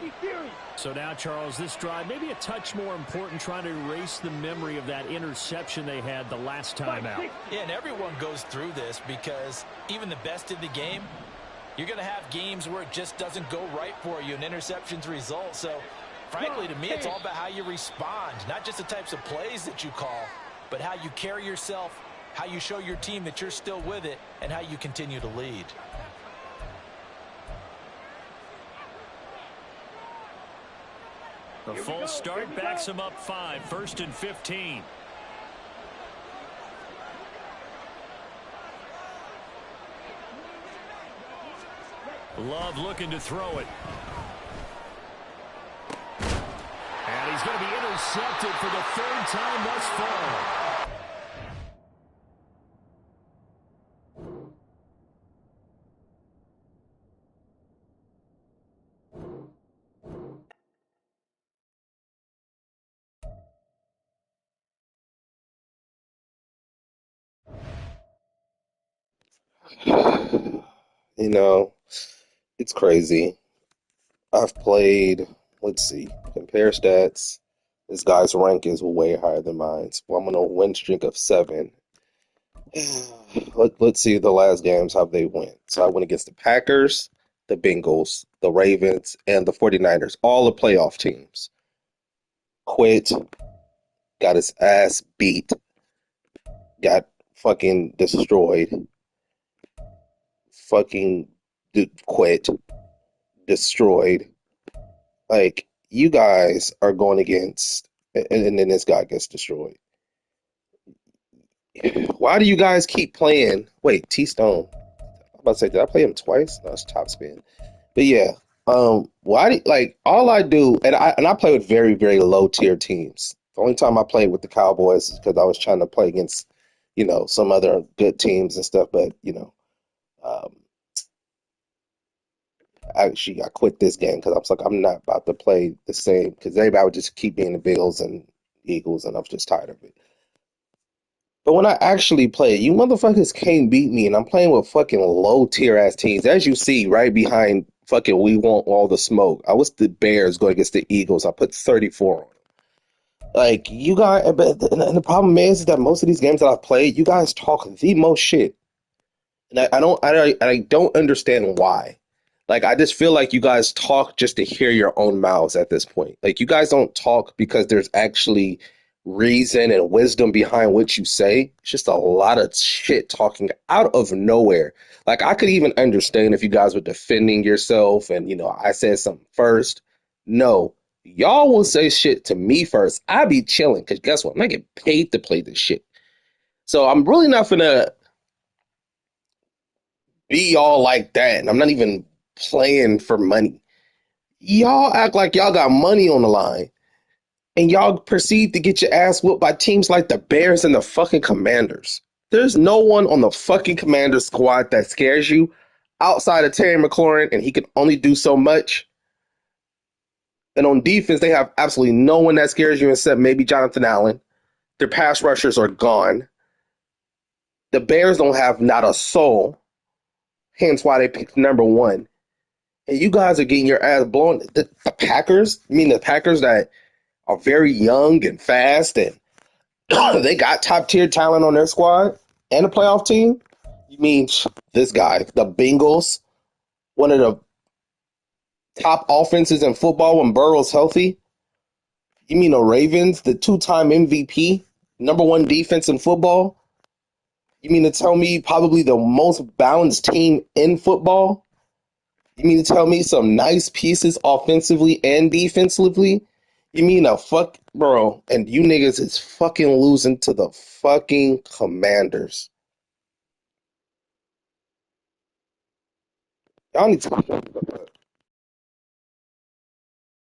So now, Charles, this drive maybe a touch more important, trying to erase the memory of that interception they had the last time out. Yeah, and everyone goes through this because even the best in the game, you're going to have games where it just doesn't go right for you, and interceptions result. So, frankly, to me, it's all about how you respond, not just the types of plays that you call, but how you carry yourself, how you show your team that you're still with it, and how you continue to lead. The full start backs him up 5, 1st and 15. Love looking to throw it. And he's going to be intercepted for the 3rd time thus far. You know, it's crazy. I've played, let's see, compare stats. This guy's rank is way higher than mine. So I'm on a win streak of 7. Let's see the last games, how they went. So I went against the Packers, the Bengals, the Ravens, and the 49ers, all the playoff teams. Quit, got his ass beat, got fucking destroyed, fucking quit, destroyed. Like, you guys are going against, and then this guy gets destroyed. Why do you guys keep playing? Wait, T-Stone. I'm about to say, did I play him twice? No, it's top spin. But yeah, why do, like, all I do, and I play with very, very low tier teams. The only time I played with the Cowboys is because I was trying to play against, you know, some other good teams and stuff. But, you know, actually, I quit this game because I was like, I'm not about to play the same, because everybody would just keep being the Bills and Eagles, and I was just tired of it. But when I actually play, you motherfuckers can't beat me, and I'm playing with fucking low tier ass teams. As you see, right behind fucking We Want All the Smoke, I was the Bears going against the Eagles. I put 34 on them. Like, you guys, and the problem is that most of these games that I've played, you guys talk the most shit, and I don't understand why. Like, I just feel like you guys talk just to hear your own mouths at this point. Like, you guys don't talk because there's actually reason and wisdom behind what you say. It's just a lot of shit talking out of nowhere. Like, I could even understand if you guys were defending yourself and, you know, I said something first. No, y'all will say shit to me first. I be chilling, because guess what? I'm not getting paid to play this shit. So I'm really not gonna be all like that. And I'm not even playing for money. Y'all act like y'all got money on the line, and y'all proceed to get your ass whooped by teams like the Bears and the fucking Commanders. There's no one on the fucking Commander squad that scares you outside of Terry McLaurin, and he can only do so much. And on defense, they have absolutely no one that scares you except maybe Jonathan Allen. Their pass rushers are gone. The Bears don't have not a soul. Hence why they picked number one. And you guys are getting your ass blown. The Packers, the Packers that are very young and fast, and they got top-tier talent on their squad and a playoff team? You mean this guy, the Bengals, one of the top offenses in football when Burrow's healthy? You mean the Ravens, the two-time MVP, number one defense in football? You mean to tell me probably the most balanced team in football? You mean to tell me some nice pieces offensively and defensively? You mean bro, and you niggas is fucking losing to the fucking Commanders. Y'all need to